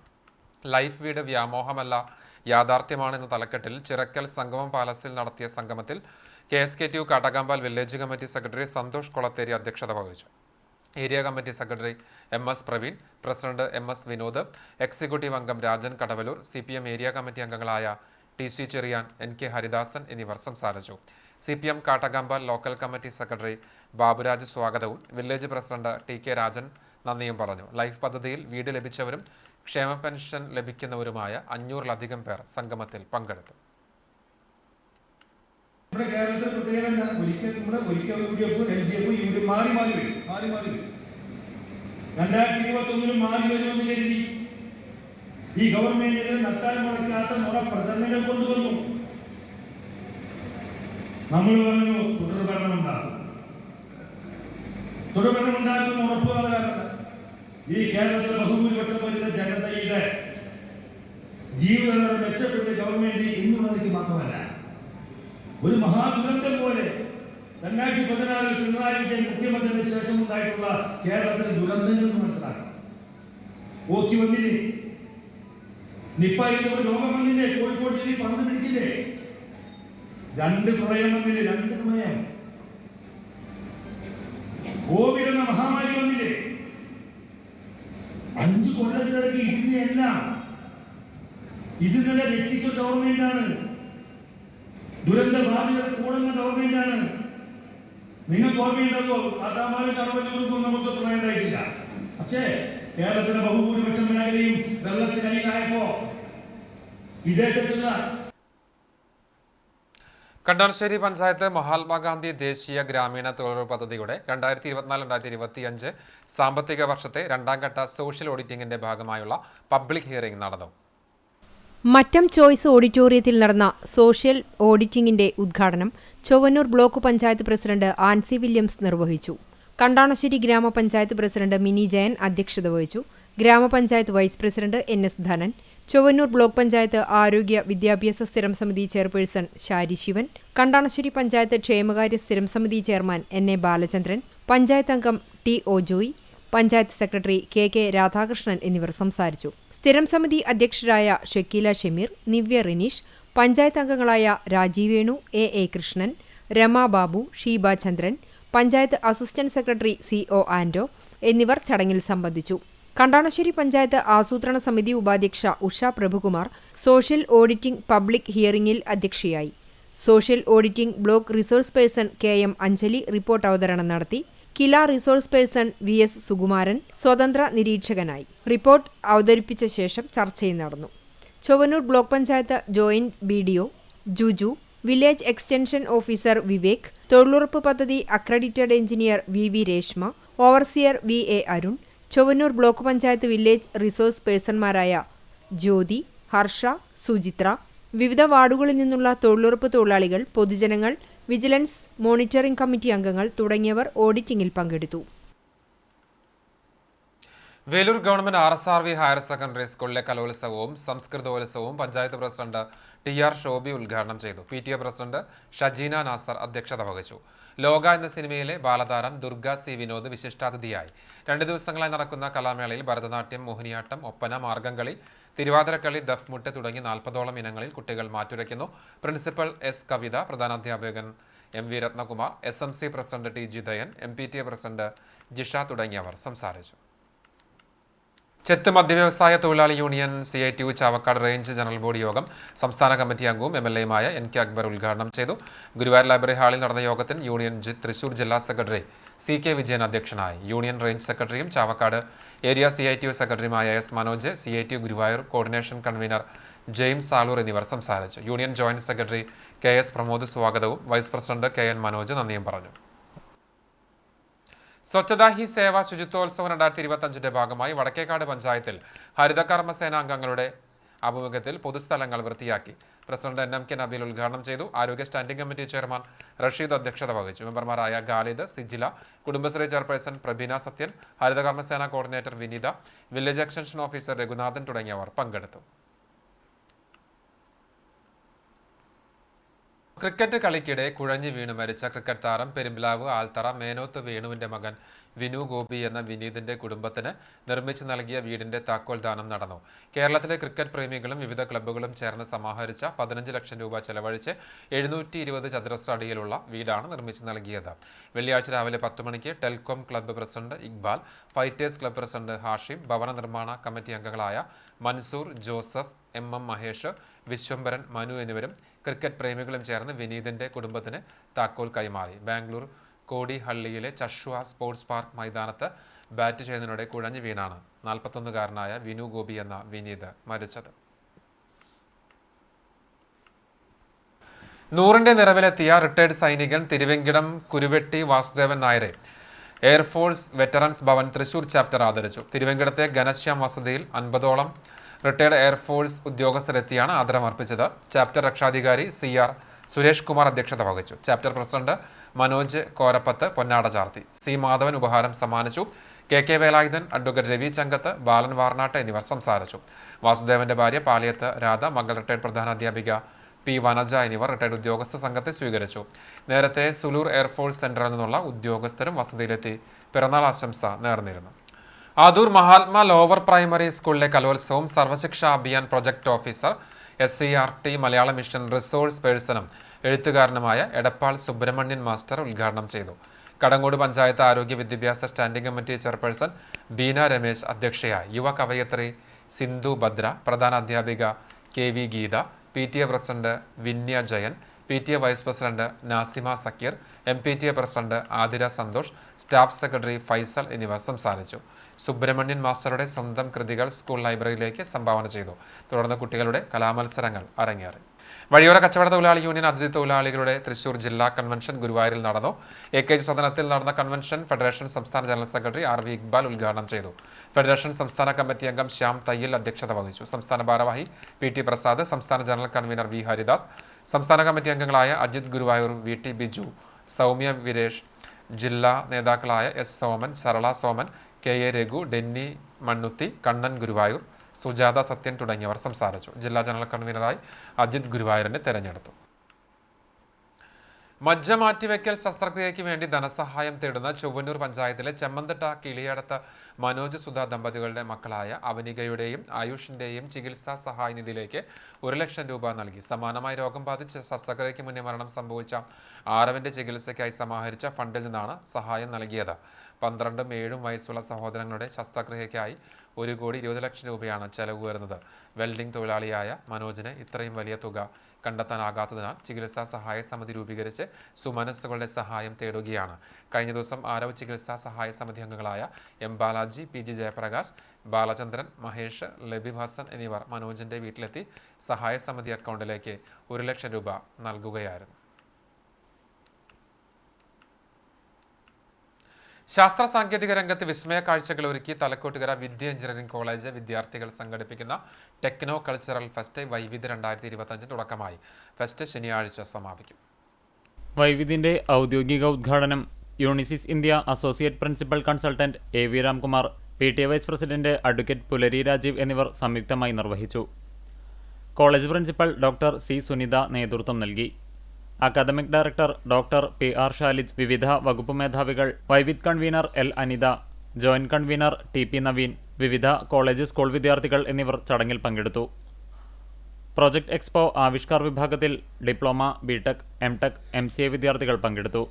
ലൈഫ് വീട് വ്യാമോഹമല്ല, യാഥാർത്ഥ്യമാണെന്ന തലക്കെട്ടിൽ ചിറക്കൽ സംഗമം പാലസിൽ നടത്തിയ സംഗമത്തിൽ KSKTU Kattakambal village committee secretary Santhosh Kolathery അധ്യക്ഷത വഹിച്ചു. Area committee secretary MS Praveen, president MS Vinod, executive അംഗം Rajan Kadavallur, CPM area committee അംഗങ്ങളായ TC ചെറിയാൻ, NK ഹരിദാസൻ എന്നിവർ സംസാരിച്ചു. CPM Kattakambal local committee secretary Baburaj സ്വാഗതവും വില്ലേജ് പ്രസിഡന്റ് TK രാജൻ നന്ദിയും പറഞ്ഞു. ലൈഫ് പദ്ധതിയിൽ വീട് ലഭിച്ചവരും ക്ഷേമ പെൻഷൻ ലഭിക്കുന്നവരുമായ 500-ലധികം പേർ സംഗമത്തിൽ പങ്കെടുത്തു. നമ്മുടെ കേരളത്തിൽ പ്രത്യേകം ഒരിക്കൽ UDF മാറി വരും. 2021 മാറി വരുമെന്ന് കരുതി ഈ ഗവൺമെന്റിന് നട്ടാൽ മുളയ്ക്കാത്ത നുണ പ്രചരണങ്ങൾ കൊണ്ടുവന്നു. നമ്മൾ പറഞ്ഞു തുടർഭരണം ഉണ്ടാകും, ഉറപ്പ് അവരാണ്. ഈ കേരളത്തിലെ ബഹുഭൂരിപക്ഷം വരുന്ന ജനതയുടെ ജീവിതം മെച്ചപ്പെട്ട ഗവൺമെന്റ് എന്നുള്ളതിന് മാത്രമല്ല, ഒരു മഹാദുരന്തം പോലെ 2014 പിണറായി വിജയൻ മുഖ്യമന്ത്രിക്ക് ശേഷം ഉണ്ടായിട്ടുള്ള കേരളത്തിലെ ദുരന്തങ്ങൾ മനസ്സിലാക്കണം. ഓക്കി വന്നില്ലേ, നിപ്പ രോഗം വന്നില്ലേ, കോഴിക്കോട് ജില്ലയിൽ പണ്ട് തിരിച്ചില്ലേ, 2 പ്രളയം വന്നില്ലേ, 2 പ്രളയം, കോവിഡ് എന്ന മഹാമാരി വന്നില്ലേ, 5 കൊല്ലത്തിലേക്ക് ഇതിനെല്ലാം ഇതിനെ രക്ഷിച്ച ഗവൺമെന്റാണ്. ദുരന്ത ബാധിതർ കൂടുന്ന ഗവൺമെന്റാണ്. നിങ്ങൾക്ക് ഓർമ്മയുണ്ടല്ലോ, കാട്ടാമാരും കടവല്ലൂർക്കും നമുക്ക് പ്രളയമുണ്ടായിട്ടില്ല. പക്ഷേ കേരളത്തിലെ ബഹുഭൂരിപക്ഷം മേഖലയും വെള്ളത്തിനടിയിലായപ്പോ വിദേശത്തുള്ള കണ്ടാണശ്ശേരി പഞ്ചായത്ത് മഹാത്മാഗാന്ധി ദേശീയ ഗ്രാമീണ തൊഴിലുറപ്പ് പദ്ധതിയുടെ 2024-2025 സാമ്പത്തിക വർഷത്തെ 2ാം ഘട്ട സോഷ്യൽ ഓഡിറ്റിംഗിന്റെ ഭാഗമായുള്ള പബ്ലിക് ഹിയറിംഗ് നടന്നു. മറ്റം ചോയ്സ് ഓഡിറ്റോറിയത്തിൽ നടന്ന സോഷ്യൽ ഓഡിറ്റിംഗിന്റെ ഉദ്ഘാടനം Chowannur block panchayat president Ancy Williams നിർവഹിച്ചു. കണ്ടാണശ്ശേരി ഗ്രാമപഞ്ചായത്ത് പ്രസിഡന്റ് മിനി ജയൻ അധ്യക്ഷത വഹിച്ചു. ഗ്രാമപഞ്ചായത്ത് vice president NS Dhanan, Chowannur block panchayat ആരോഗ്യ വിദ്യാഭ്യാസ സ്ഥിരം സമിതി ചെയർപേഴ്സൺ ശാരി ശിവൻ, കണ്ടാണശ്ശേരി പഞ്ചായത്ത് ക്ഷേമകാര്യ സ്ഥിരം സമിതി ചെയർമാൻ NA ബാലചന്ദ്രൻ, പഞ്ചായത്ത് അംഗം TO Joy, panchayat secretary KK Radhakrishnan എന്നിവർ സംസാരിച്ചു. സ്ഥിരം സമിതി അധ്യക്ഷരായ ഷക്കീല ഷമീർ, നിവ്യ റിനീഷ്, പഞ്ചായത്ത് അംഗങ്ങളായ Rajeev Venu, AA Krishnan, Rama Babu, Sheeba Chandran, panchayat assistant secretary CO Anto എന്നിവർ ചടങ്ങിൽ സംബന്ധിച്ചു. കണ്ടാണശ്ശേരി പഞ്ചായത്ത് ആസൂത്രണ സമിതി ഉപാധ്യക്ഷ Usha Prabhukumar social auditing public ഹിയറിംഗിൽ അധ്യക്ഷയായി. Social auditing block resource person KM Anjali report അവതരണം നടത്തി. Kila resource person VS Sukumaran സ്വതന്ത്ര നിരീക്ഷകനായി. റിപ്പോർട്ട് അവതരിപ്പിച്ച ശേഷം ചർച്ചയും നടന്നു. Chowannur block panchayat joint BDO Juju, village extension officer Vivek, തൊഴിലുറപ്പ് പദ്ധതി accredited engineer VV Reshma, overseer VA Arun, Chowannur block panchayat village resource പേഴ്സൺമാരായ ജ്യോതി, ഹർഷ, സുചിത്ര, വിവിധ വാർഡുകളിൽ നിന്നുള്ള തൊഴിലുറപ്പ് തൊഴിലാളികൾ, പൊതുജനങ്ങൾ, വിജിലൻസ് മോണിറ്ററിംഗ് കമ്മിറ്റി അംഗങ്ങൾ തുടങ്ങിയവർ ഓഡിറ്റിംഗിൽ പങ്കെടുത്തു. Velur government RSRV higher secondary സ്കൂളിലെ കലോത്സവവും സംസ്കൃതോത്സവവും പഞ്ചായത്ത് പ്രസിഡന്റ് TR ഷോബി ഉദ്ഘാടനം ചെയ്തു. PTA പ്രസിഡന്റ് ഷജീന നാസർ അധ്യക്ഷത വഹിച്ചു. ലോക എന്ന സിനിമയിലെ ബാലതാരം ദുർഗ C വിനോദ് വിശിഷ്ടാതിഥിയായി. 2 ദിവസങ്ങളായി നടക്കുന്ന കലാമേളയിൽ ഭരതനാട്യം, മോഹിനിയാട്ടം, ഒപ്പന, മാർഗംകളി, തിരുവാതിരക്കളി, ദഫ്മുട്ട് തുടങ്ങി 40ഓളം ഇനങ്ങളിൽ കുട്ടികൾ മാറ്റുരയ്ക്കുന്നു. പ്രിൻസിപ്പൽ S കവിത, പ്രധാനാധ്യാപകൻ MV Ratnakumar, SMC president TG ദയൻ, MPTA president Jisha തുടങ്ങിയവർ സംസാരിച്ചു. ചെത്ത് മദ്യവ്യവസായ തൊഴിലാളി union CITU Chavakkad range general body യോഗം സംസ്ഥാന കമ്മിറ്റി അംഗവും MLAയുമായ NK അക്ബർ ഉദ്ഘാടനം ചെയ്തു. ഗുരുവായൂർ ലൈബ്രറി ഹാളിൽ നടന്ന യോഗത്തിൽ യൂണിയൻ തൃശൂർ ജില്ലാ സെക്രട്ടറി CK വിജയൻ അധ്യക്ഷനായി. യൂണിയൻ റേഞ്ച് സെക്രട്ടറിയും ചാവക്കാട് ഏരിയ CITU സെക്രട്ടറിയുമായ S Manoj, CITU Guruvayur coordination convener James Aloor എന്നിവർ സംസാരിച്ചു. Union joint secretary KS Pramod സ്വാഗതവും വൈസ് പ്രസിഡന്റ് KN മനോജ് നന്ദിയും പറഞ്ഞു. സ്വച്ഛതാ ഹി സേവ ശുചിത്വോത്സവം 2025 ഭാഗമായി വടക്കേക്കാട് പഞ്ചായത്തിൽ ഹരിതകർമ്മസേന അംഗങ്ങളുടെ ആഭിമുഖ്യത്തിൽ പൊതുസ്ഥലങ്ങൾ വൃത്തിയാക്കി. പ്രസിഡന്റ് NMK നബീൽ ഉദ്ഘാടനം ചെയ്തു. ആരോഗ്യ സ്റ്റാൻഡിംഗ് കമ്മിറ്റി ചെയർമാൻ റഷീദ് അധ്യക്ഷത വഹിച്ചു. മെമ്പർമാരായ ഖാലിദ്, സിജില, കുടുംബശ്രീ ചെയർപേഴ്സൺ പ്രബീന സത്യൻ, ഹരിതകർമ്മസേന കോർഡിനേറ്റർ വിനീത, വില്ലേജ് എക്സ്റ്റൻഷൻ ഓഫീസർ രഘുനാഥൻ തുടങ്ങിയവർ പങ്കെടുത്തു. ക്രിക്കറ്റ് കളിക്കിടെ കുഴഞ്ഞു വീണു മരിച്ച ക്രിക്കറ്റ് താരം പെരുമ്പിലാവ് ആൽത്തറ മേനോത്ത് വേണുവിന്റെ മകൻ വിനു ഗോപി എന്ന വിനീതിന്റെ കുടുംബത്തിന് നിർമ്മിച്ചു നൽകിയ വീടിന്റെ താക്കോൽ ദാനം നടന്നു. കേരളത്തിലെ ക്രിക്കറ്റ് പ്രേമികളും വിവിധ ക്ലബ്ബുകളും ചേർന്ന് സമാഹരിച്ച 15 ലക്ഷം രൂപ ചെലവഴിച്ച് 720 ചതുരശ്ര അടിയിലുള്ള വീടാണ് നിർമ്മിച്ചു നൽകിയത്. വെള്ളിയാഴ്ച രാവിലെ 10 മണിക്ക് telecom club president Iqbal, fighters club president Hashim, ഭവന നിർമ്മാണ കമ്മിറ്റി അംഗങ്ങളായ മൻസൂർ, ജോസഫ്, MM മഹേഷ്, വിശ്വംഭരൻ, മനു എന്നിവരും ക്രിക്കറ്റ് പ്രേമികളും ചേർന്ന് വിനീതിന്റെ കുടുംബത്തിന് താക്കോൽ കൈമാറി. ബാംഗ്ലൂർ കോടിഹള്ളിയിലെ ചഷ്വ സ്പോർട്സ് പാർക്ക് മൈതാനത്ത് ബാറ്റ് ചെയ്യുന്നതിനിടെ കുഴഞ്ഞു വീണാണ് 41കാരനായ വിനു ഗോപി എന്ന വിനീത് മരിച്ചത്. 100ന്റെ നിറവിലെത്തിയ റിട്ടയർഡ് സൈനികൻ തിരുവെങ്കിടം കുരുവെട്ടി വാസുദേവൻ നായരെ air force veterans Bhavan Thrissur chapter ആദരിച്ചു. തിരുവെങ്കിടത്തെ ഘനശ്യാം വസതിയിൽ 50ഓളം റിട്ടയർഡ് എയർഫോഴ്സ് ഉദ്യോഗസ്ഥരെത്തിയാണ് ആദരമർപ്പിച്ചത്. ചാപ്റ്റർ രക്ഷാധികാരി CR സുരേഷ് കുമാർ അധ്യക്ഷത വഹിച്ചു. ചാപ്റ്റർ പ്രസിഡന്റ് മനോജ് കോരപ്പത്ത് പൊന്നാട ചാർത്തി. C മാധവൻ ഉപഹാരം സമ്മാനിച്ചു. കെ വേലായുധൻ, അഡ്വക്കേറ്റ് രവി ചങ്കത്ത്, ബാലൻ വാർനാട്ട് എന്നിവർ സംസാരിച്ചു. വാസുദേവന്റെ ഭാര്യ പാലിയത്ത് രാധ, മകൾ റിട്ടയർഡ് പ്രധാനാധ്യാപിക പി വനജ എന്നിവർ റിട്ടയർഡ് ഉദ്യോഗസ്ഥ സംഘത്തെ സ്വീകരിച്ചു. നേരത്തെ സുലൂർ എയർഫോഴ്സ് സെന്ററിൽ നിന്നുള്ള ഉദ്യോഗസ്ഥരും വസതിയിലെത്തി പിറന്നാൾ ആശംസ നേർന്നിരുന്നു. ആദൂർ മഹാത്മാ ലോവർ പ്രൈമറി സ്കൂളിലെ കലോത്സവം Sarva Shiksha Abhiyan project officer SCRT Malayala mission resource പേഴ്സണും എഴുത്തുകാരനുമായ എടപ്പാൾ സുബ്രഹ്മണ്യൻ മാസ്റ്റർ ഉദ്ഘാടനം ചെയ്തു. കടങ്ങോട് പഞ്ചായത്ത് ആരോഗ്യ വിദ്യാഭ്യാസ standing committee chairperson Beena Ramesh അധ്യക്ഷയായി. യുവ കവയത്രി സിന്ധു ഭദ്ര, പ്രധാന അധ്യാപിക KV Geetha, PTA president Vinya Jayan, PTA vice president Nasima Zakir, MPTA president Athira Santhosh, staff secretary Faisal എന്നിവർ സംസാരിച്ചു. സുബ്രഹ്മണ്യൻ മാസ്റ്ററുടെ സ്വന്തം കൃതികൾ സ്കൂൾ ലൈബ്രറിയിലേക്ക് സംഭാവന ചെയ്തു. തുടർന്ന് കുട്ടികളുടെ കലാമത്സരങ്ങൾ അരങ്ങേറി. വഴിയോര കച്ചവട തൊഴിലാളി യൂണിയൻ അതിഥി തൊഴിലാളികളുടെ തൃശൂർ ജില്ലാ കൺവെൻഷൻ ഗുരുവായൂരിൽ നടന്നു. AKG സദനത്തിൽ നടന്ന കൺവെൻഷൻ ഫെഡറേഷൻ സംസ്ഥാന ജനറൽ സെക്രട്ടറി RV ഇക്ബാൽ ഉദ്ഘാടനം ചെയ്തു. ഫെഡറേഷൻ സംസ്ഥാന കമ്മിറ്റി അംഗം ശ്യാം തയ്യൽ അധ്യക്ഷത വഹിച്ചു. സംസ്ഥാന ഭാരവാഹി PT പ്രസാദ്, സംസ്ഥാന ജനറൽ കൺവീനർ V ഹരിദാസ്, സംസ്ഥാന കമ്മിറ്റി അംഗങ്ങളായ അജിത് ഗുരുവായൂർ, VT ബിജു, സൗമ്യ വിരേഷ്, ജില്ലാ നേതാക്കളായ S സോമൻ, സരള സോമൻ, KA രഘു, ഡെന്നി മണ്ണുത്തി, കണ്ണൻ ഗുരുവായൂർ, സുജാത സത്യൻ തുടങ്ങിയവർ സംസാരിച്ചു. ജില്ലാ ജനറൽ കൺവീനറായി അജിത് ഗുരുവായൂരിനെ തെരഞ്ഞെടുത്തു. മജ്ജ മാറ്റിവെക്കൽ ശസ്ത്രക്രിയയ്ക്ക് വേണ്ടി ധനസഹായം തേടുന്ന ചൊവ്വന്നൂർ പഞ്ചായത്തിലെ ചെമ്മന്തട്ട കിളിയടത്ത് മനോജ് സുധ ദമ്പതികളുടെ മക്കളായ അവനികയുടെയും ആയുഷിന്റെയും ചികിത്സാ സഹായ നിധിയിലേക്ക് 1 ലക്ഷം രൂപ നൽകി. സമാനമായി രോഗം ബാധിച്ച് ശസ്ത്രക്രിയയ്ക്ക് മുന്നേ മരണം സംഭവിച്ച ആരവിന്റെ ചികിത്സയ്ക്കായി സമാഹരിച്ച ഫണ്ടിൽ നിന്നാണ് സഹായം നൽകിയത്. 12ഉം 7ഉം വയസ്സുള്ള സഹോദരങ്ങളുടെ ശസ്ത്രക്രിയയ്ക്കായി 1,20,00,000 രൂപയാണ് ചെലവ് വരുന്നത്. വെൽഡിംഗ് തൊഴിലാളിയായ മനോജിന് ഇത്രയും വലിയ തുക കണ്ടെത്താനാകാത്തതിനാൽ ചികിത്സാ സഹായ സമിതി രൂപീകരിച്ച് സുമനസ്സുകളുടെ സഹായം തേടുകയാണ്. കഴിഞ്ഞ ദിവസം ആരവ് ചികിത്സാ സഹായ സമിതി അംഗങ്ങളായ M ബാലാജി, PG ജയപ്രകാശ്, ബാലചന്ദ്രൻ, മഹേഷ്, ലബീബ് ഹസൻ എന്നിവർ മനോജിന്റെ വീട്ടിലെത്തി സഹായ സമിതി അക്കൗണ്ടിലേക്ക് 1 ലക്ഷം രൂപ നൽകുകയായിരുന്നു. ശാസ്ത്ര സാങ്കേതിക രംഗത്ത് വിസ്മയ കാഴ്ചകൾ ഒരുക്കി തലക്കോട്ടുകര വിദ്യ എഞ്ചിനീയറിംഗ് കോളേജ് വിദ്യാർത്ഥികൾ സംഘടിപ്പിക്കുന്ന ടെക്നോ കൾച്ചറൽ ഫെസ്റ്റ് വൈവിധ്യ 2025 തുടക്കമായി. ഫെസ്റ്റ് ശനിയാഴ്ച സമാപിക്കും. വൈവിധ്യന്റെ ഔദ്യോഗിക ഉദ്ഘാടനം Unisys India associate principal consultant AV Ramkumar, PTA vice president advocate Pulari Rajeev എന്നിവർ സംയുക്തമായി നിർവഹിച്ചു. College principal doctor C Sunitha നേതൃത്വം നൽകി. Academic director doctor PR Shalij, വിവിധ വകുപ്പ് മേധാവികൾ, വൈവിധ്യ convener L Anitha, joint convener TP Naveen, വിവിധ കോളേജ് സ്കൂൾ വിദ്യാർത്ഥികൾ എന്നിവർ ചടങ്ങിൽ പങ്കെടുത്തു. പ്രോജക്ട് എക്സ്പോ ആവിഷ്കാർ വിഭാഗത്തിൽ ഡിപ്ലോമ, BTech, MTech, MCA വിദ്യാർത്ഥികൾ പങ്കെടുത്തു.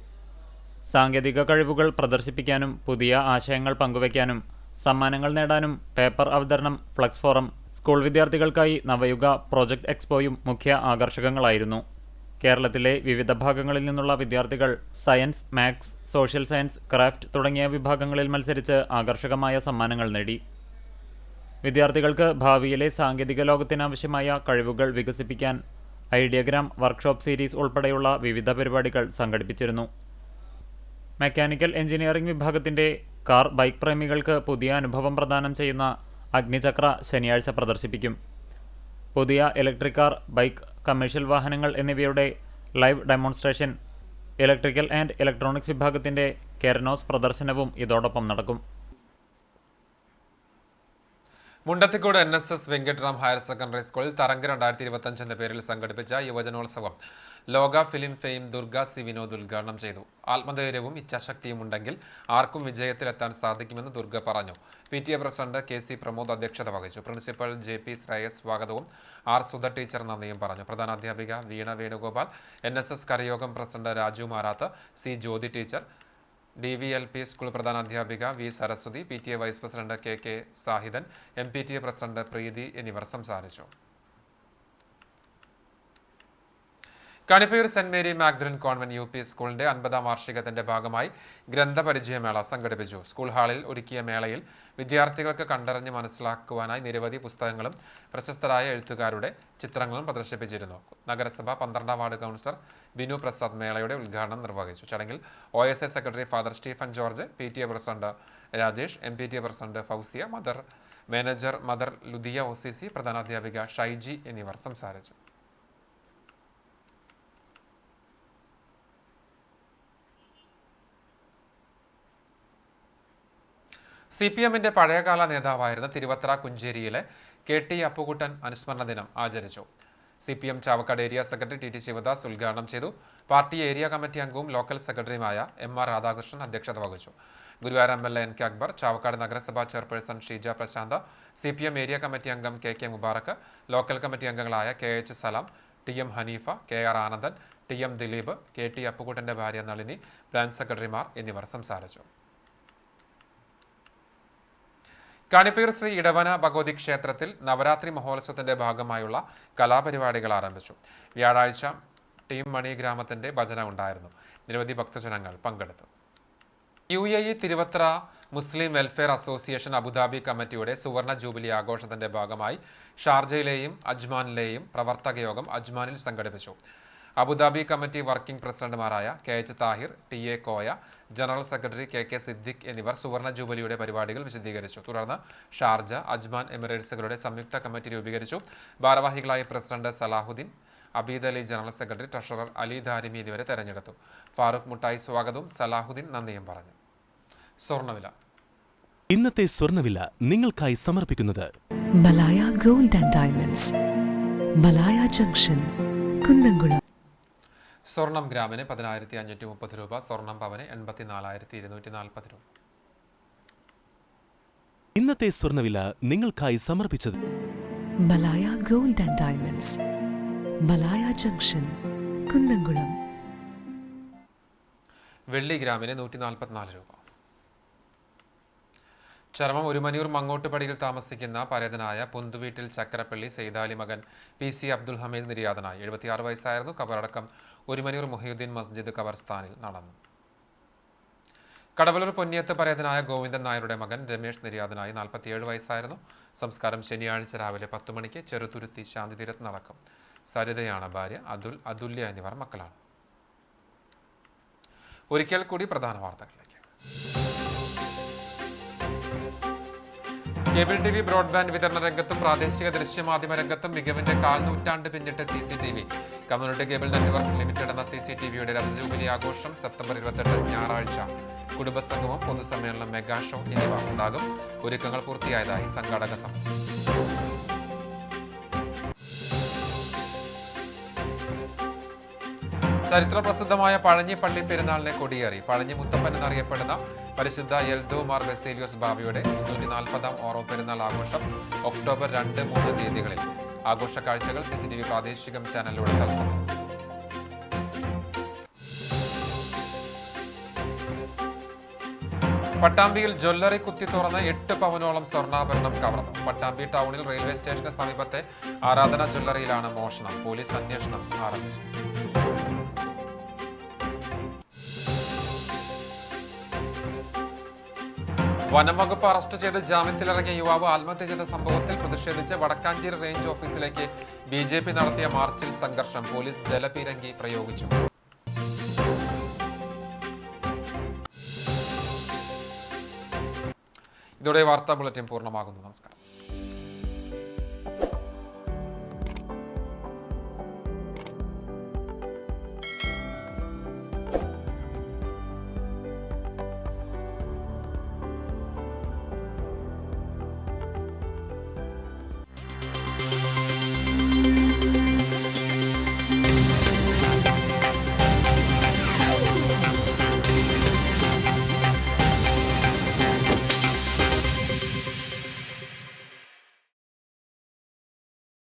സാങ്കേതിക കഴിവുകൾ പ്രദർശിപ്പിക്കാനും പുതിയ ആശയങ്ങൾ പങ്കുവയ്ക്കാനും സമ്മാനങ്ങൾ നേടാനും പേപ്പർ അവതരണം, ഫ്ലക്സ് ഫോറം, സ്കൂൾ വിദ്യാർത്ഥികൾക്കായി നവയുഗ പ്രോജക്ട് എക്സ്പോയും മുഖ്യ ആകർഷകങ്ങളായിരുന്നു. കേരളത്തിലെ വിവിധ ഭാഗങ്ങളിൽ നിന്നുള്ള വിദ്യാർത്ഥികൾ science, maths, social science, craft തുടങ്ങിയ വിഭാഗങ്ങളിൽ മത്സരിച്ച് ആകർഷകമായ സമ്മാനങ്ങൾ നേടി. വിദ്യാർത്ഥികൾക്ക് ഭാവിയിലെ സാങ്കേതിക ലോകത്തിനാവശ്യമായ കഴിവുകൾ വികസിപ്പിക്കാൻ ഐഡിയഗ്രാം വർക്ക്ഷോപ്പ് സീരീസ് ഉൾപ്പെടെയുള്ള വിവിധ പരിപാടികൾ സംഘടിപ്പിച്ചിരുന്നു. മെക്കാനിക്കൽ എഞ്ചിനീയറിംഗ് വിഭാഗത്തിന്റെ കാർ, ബൈക്ക് പ്രേമികൾക്ക് പുതിയ അനുഭവം പ്രദാനം ചെയ്യുന്ന അഗ്നിചക്ര ശനിയാഴ്ച പ്രദർശിപ്പിക്കും. പുതിയ ഇലക്ട്രിക് കാർ, ബൈക്ക്, കമേഴ്ഷ്യൽ വാഹനങ്ങൾ എന്നിവയുടെ live demonstration, electrical and electronics വിഭാഗത്തിന്റെ കെർനോസ് പ്രദർശനവും ഇതോടൊപ്പം നടക്കും. മുണ്ടത്തിക്കോട് NSS വെങ്കട്ടറാം ഹയർ സെക്കൻഡറി സ്കൂളിൽ തരംഗ് 2025 എന്ന പേരിൽ സംഘടിപ്പിച്ച യുവജനോത്സവം ലോക film fame Durga C Vinod ഉദ്ഘാടനം ചെയ്തു. ആത്മധൈര്യവും ഇച്ഛാശക്തിയും ഉണ്ടെങ്കിൽ ആർക്കും വിജയത്തിലെത്താൻ സാധിക്കുമെന്ന് ദുർഗ പറഞ്ഞു. PTA പ്രസിഡന്റ് KC പ്രമോദ് അധ്യക്ഷത വഹിച്ചു. പ്രിൻസിപ്പൽ JP ശ്രേയസ് സ്വാഗതവും R സുധ ടീച്ചർ നന്ദിയും പറഞ്ഞു. പ്രധാനാധ്യാപിക വീണ വേണുഗോപാൽ, NSS കരയോഗം president Raju Marath, C Jyothi teacher, DVLP school പ്രധാനാധ്യാപിക V Saraswathi, PTA vice president KK Sahidan, MPTA president Preethi എന്നിവർ സംസാരിച്ചു. Kanippayur saint Mary Magdalene convent UP സ്കൂളിന്റെ 50ാം വാർഷികത്തിന്റെ ഭാഗമായി ഗ്രന്ഥപരിചയമേള സംഘടിപ്പിച്ചു. സ്കൂൾ ഹാളിൽ ഒരുക്കിയ മേളയിൽ വിദ്യാർത്ഥികൾക്ക് കണ്ടറിഞ്ഞ് മനസ്സിലാക്കുവാനായി നിരവധി പുസ്തകങ്ങളും പ്രശസ്തരായ എഴുത്തുകാരുടെ ചിത്രങ്ങളും പ്രദർശിപ്പിച്ചിരുന്നു. നഗരസഭ 12ാം വാർഡ് കൗൺസിലർ ബിനു പ്രസാദ് മേളയുടെ ഉദ്ഘാടനം നിർവഹിച്ചു. ചടങ്ങിൽ OSA secretary father Stephen George, PTA president Rajesh, MPTA president Fousiya, manager mother Ludiya OCC, പ്രധാനാധ്യാപിക ഷൈജി എന്നിവർ സംസാരിച്ചു. CPM-ന്റെ പഴയകാല നേതാവായിരുന്ന തിരുവത്ര കുഞ്ചേരിയിലെ KT അപ്പുകുട്ടൻ അനുസ്മരണ ദിനം ആചരിച്ചു. CPM Chavakkad area secretary TT Sivadas ഉദ്ഘാടനം ചെയ്തു. പാർട്ടി ഏരിയ കമ്മിറ്റി അംഗവും ലോക്കൽ സെക്രട്ടറിയുമായ MR രാധാകൃഷ്ണൻ അധ്യക്ഷത വഹിച്ചു. ഗുരുവായൂർ MLA NK അക്ബർ, ചാവക്കാട് നഗരസഭാ chairperson Sheeja Prashanth, CPM area committee അംഗം KK മുബാറക്ക്, ലോക്കൽ കമ്മിറ്റി അംഗങ്ങളായ KH Salam, TM Haneefa, KR Anandan, TM Dileep, KT അപ്പുകുട്ടന്റെ ഭാര്യ നളിനി, ബ്രാഞ്ച് സെക്രട്ടറിമാർ എന്നിവർ സംസാരിച്ചു. കാണിപ്പീർ ശ്രീ ഇടവന ഭഗവതി ക്ഷേത്രത്തിൽ നവരാത്രി മഹോത്സവത്തിന്റെ ഭാഗമായുള്ള കലാപരിപാടികൾ ആരംഭിച്ചു. വ്യാഴാഴ്ച ടീം മണി ഗ്രാമത്തിന്റെ ഭജന ഉണ്ടായിരുന്നു. നിരവധി ഭക്തജനങ്ങൾ പങ്കെടുത്തു. UAE തിരുവത്ര മുസ്ലിം വെൽഫെയർ അസോസിയേഷൻ അബുദാബി കമ്മിറ്റിയുടെ സുവർണ ജൂബിലി ആഘോഷത്തിന്റെ ഭാഗമായി ഷാർജയിലെയും അജ്മാനിലെയും പ്രവർത്തക യോഗം അജ്മാനിൽ സംഘടിപ്പിച്ചു. അബുദാബി കമ്മിറ്റി വർക്കിംഗ് പ്രസിഡന്റുമാരായ KH Thahir, TA Koya, general secretary KK Siddique എന്നിവർ സുവർണ ജൂബിലിയുടെ പരിപാടികൾ വിശദീകരിച്ചു. തുടർന്ന് ഷാർജ, അജ്മാൻ എമിറേറ്റ്സുകളുടെ സംയുക്ത കമ്മിറ്റി രൂപീകരിച്ചു. ഭാരവാഹികളായി president Salahuddin, Abeed Ali general secretary, treasurer Ali Darimi എന്നിവരെ തെരഞ്ഞെടുത്തു. ഫാറൂഖ് മുട്ടായി സ്വാഗതവും സലാഹുദ്ദീൻ നന്ദിയും പറഞ്ഞു. സ്വർണ്ണവില. ഇന്നത്തെ സ്വർണ്ണവില നിങ്ങൾക്കായി സമർപ്പിക്കുന്നത് Malaya gold and diamonds, Malaya junction, Kunnamkulam. സ്വർണം ഗ്രാമിന് 10,530 രൂപ, സ്വർണം പവന് 84,240 രൂപ. ഇന്നത്തെ സ്വർണ്ണവില നിങ്ങൾക്കായി സമർപ്പിച്ചത് Malaya gold and diamonds, Malaya junction, Kunnamkulam. വെള്ളി ഗ്രാമിന് 144 രൂപ. ചർമ്മം ഒരുമനിയൂർ മങ്ങോട്ടുപടിയിൽ താമസിക്കുന്ന പരേതനായ പുന്തുവീട്ടിൽ ചക്കരപ്പള്ളി സെയ്താലി മകൻ PC അബ്ദുൽ ഹമീദ് നിര്യാതനായി. 76 വയസ്സായിരുന്നു. കബറടക്കം ഒരുമനിയൂർ മുഹിയുദ്ദീൻ മസ്ജിദ് ഖബർസ്ഥാനിൽ നടന്നു. കടവലൂർ പൊന്നിയത്ത് പരേതനായ ഗോവിന്ദൻ നായരുടെ മകൻ രമേശ് നിര്യാതനായി. 47 വയസ്സായിരുന്നു. സംസ്കാരം ശനിയാഴ്ച രാവിലെ 10 മണിക്ക് ചെറുതുരുത്തി ശാന്തിതീരത്ത് നടക്കും. സരിതയാണ് ഭാര്യ. അതുല്യ എന്നിവർ മക്കളാണ്. ഒരിക്കൽ കൂടി പ്രധാന വാർത്തകളിലേക്ക്. കേബിൾ TV ബ്രോഡ്ബാൻഡ് വിതരണ രംഗത്തും പ്രാദേശിക ദൃശ്യമാധ്യമ രംഗത്തും മികവിന്റെ കാൽനൂറ്റാണ്ട് പിന്നിട്ട് CCTV. Community cable network limited എന്ന CCTVയുടെ രഥജൂബിലി ആഘോഷം സെപ്റ്റംബർ 28 ഞായറാഴ്ച കുടുംബസംഗമം, പൊതുസമ്മേളനം, മെഗാ ഷോ എന്നിവ ഉണ്ടാകും. ഒരുക്കങ്ങൾ പൂർത്തിയായതായി സംഘാടക സമിതി. ചരിത്രപ്രസിദ്ധമായ പഴഞ്ഞി പള്ളി പെരുന്നാളിനെ കൊടിയേറി. പഴഞ്ഞി മുത്തപ്പൻ എന്നറിയപ്പെടുന്ന പരിശുദ്ധ എൽദോമാർ ബെസേലിയോസ് ബാവയുടെ 340-ാം ഓറോ പെരുന്നാൾ ആഘോഷം ഒക്ടോബർ 2-3 തീയതികളിൽ. ആഘോഷ കാഴ്ചകൾ CCTV പ്രാദേശികം ചാനലിലൂടെ തത്സമയം. പട്ടാമ്പിയിൽ ജ്വല്ലറി കുത്തി തുറന്ന് 8 പവനോളം സ്വർണ്ണാഭരണം കവർന്നു. പട്ടാമ്പി ടൗണിൽ റെയിൽവേ സ്റ്റേഷന് സമീപത്തെ ആരാധന ജ്വല്ലറിയിലാണ് മോഷണം. പോലീസ് അന്വേഷണം ആരംഭിച്ചു. വനംവകുപ്പ് അറസ്റ്റ് ചെയ്ത് ജാമ്യത്തിലിറങ്ങിയ യുവാവ് ആത്മഹത്യ ചെയ്ത സംഭവത്തിൽ പ്രതിഷേധിച്ച് വടക്കാഞ്ചേരി റേഞ്ച് ഓഫീസിലേക്ക് BJP നടത്തിയ മാർച്ചിൽ സംഘർഷം. പോലീസ് ജലപീരങ്കി പ്രയോഗിച്ചു. ഇതോടെ വാർത്താ ബുള്ളറ്റിൻ പൂർണ്ണമാകുന്നു. നമസ്കാരം.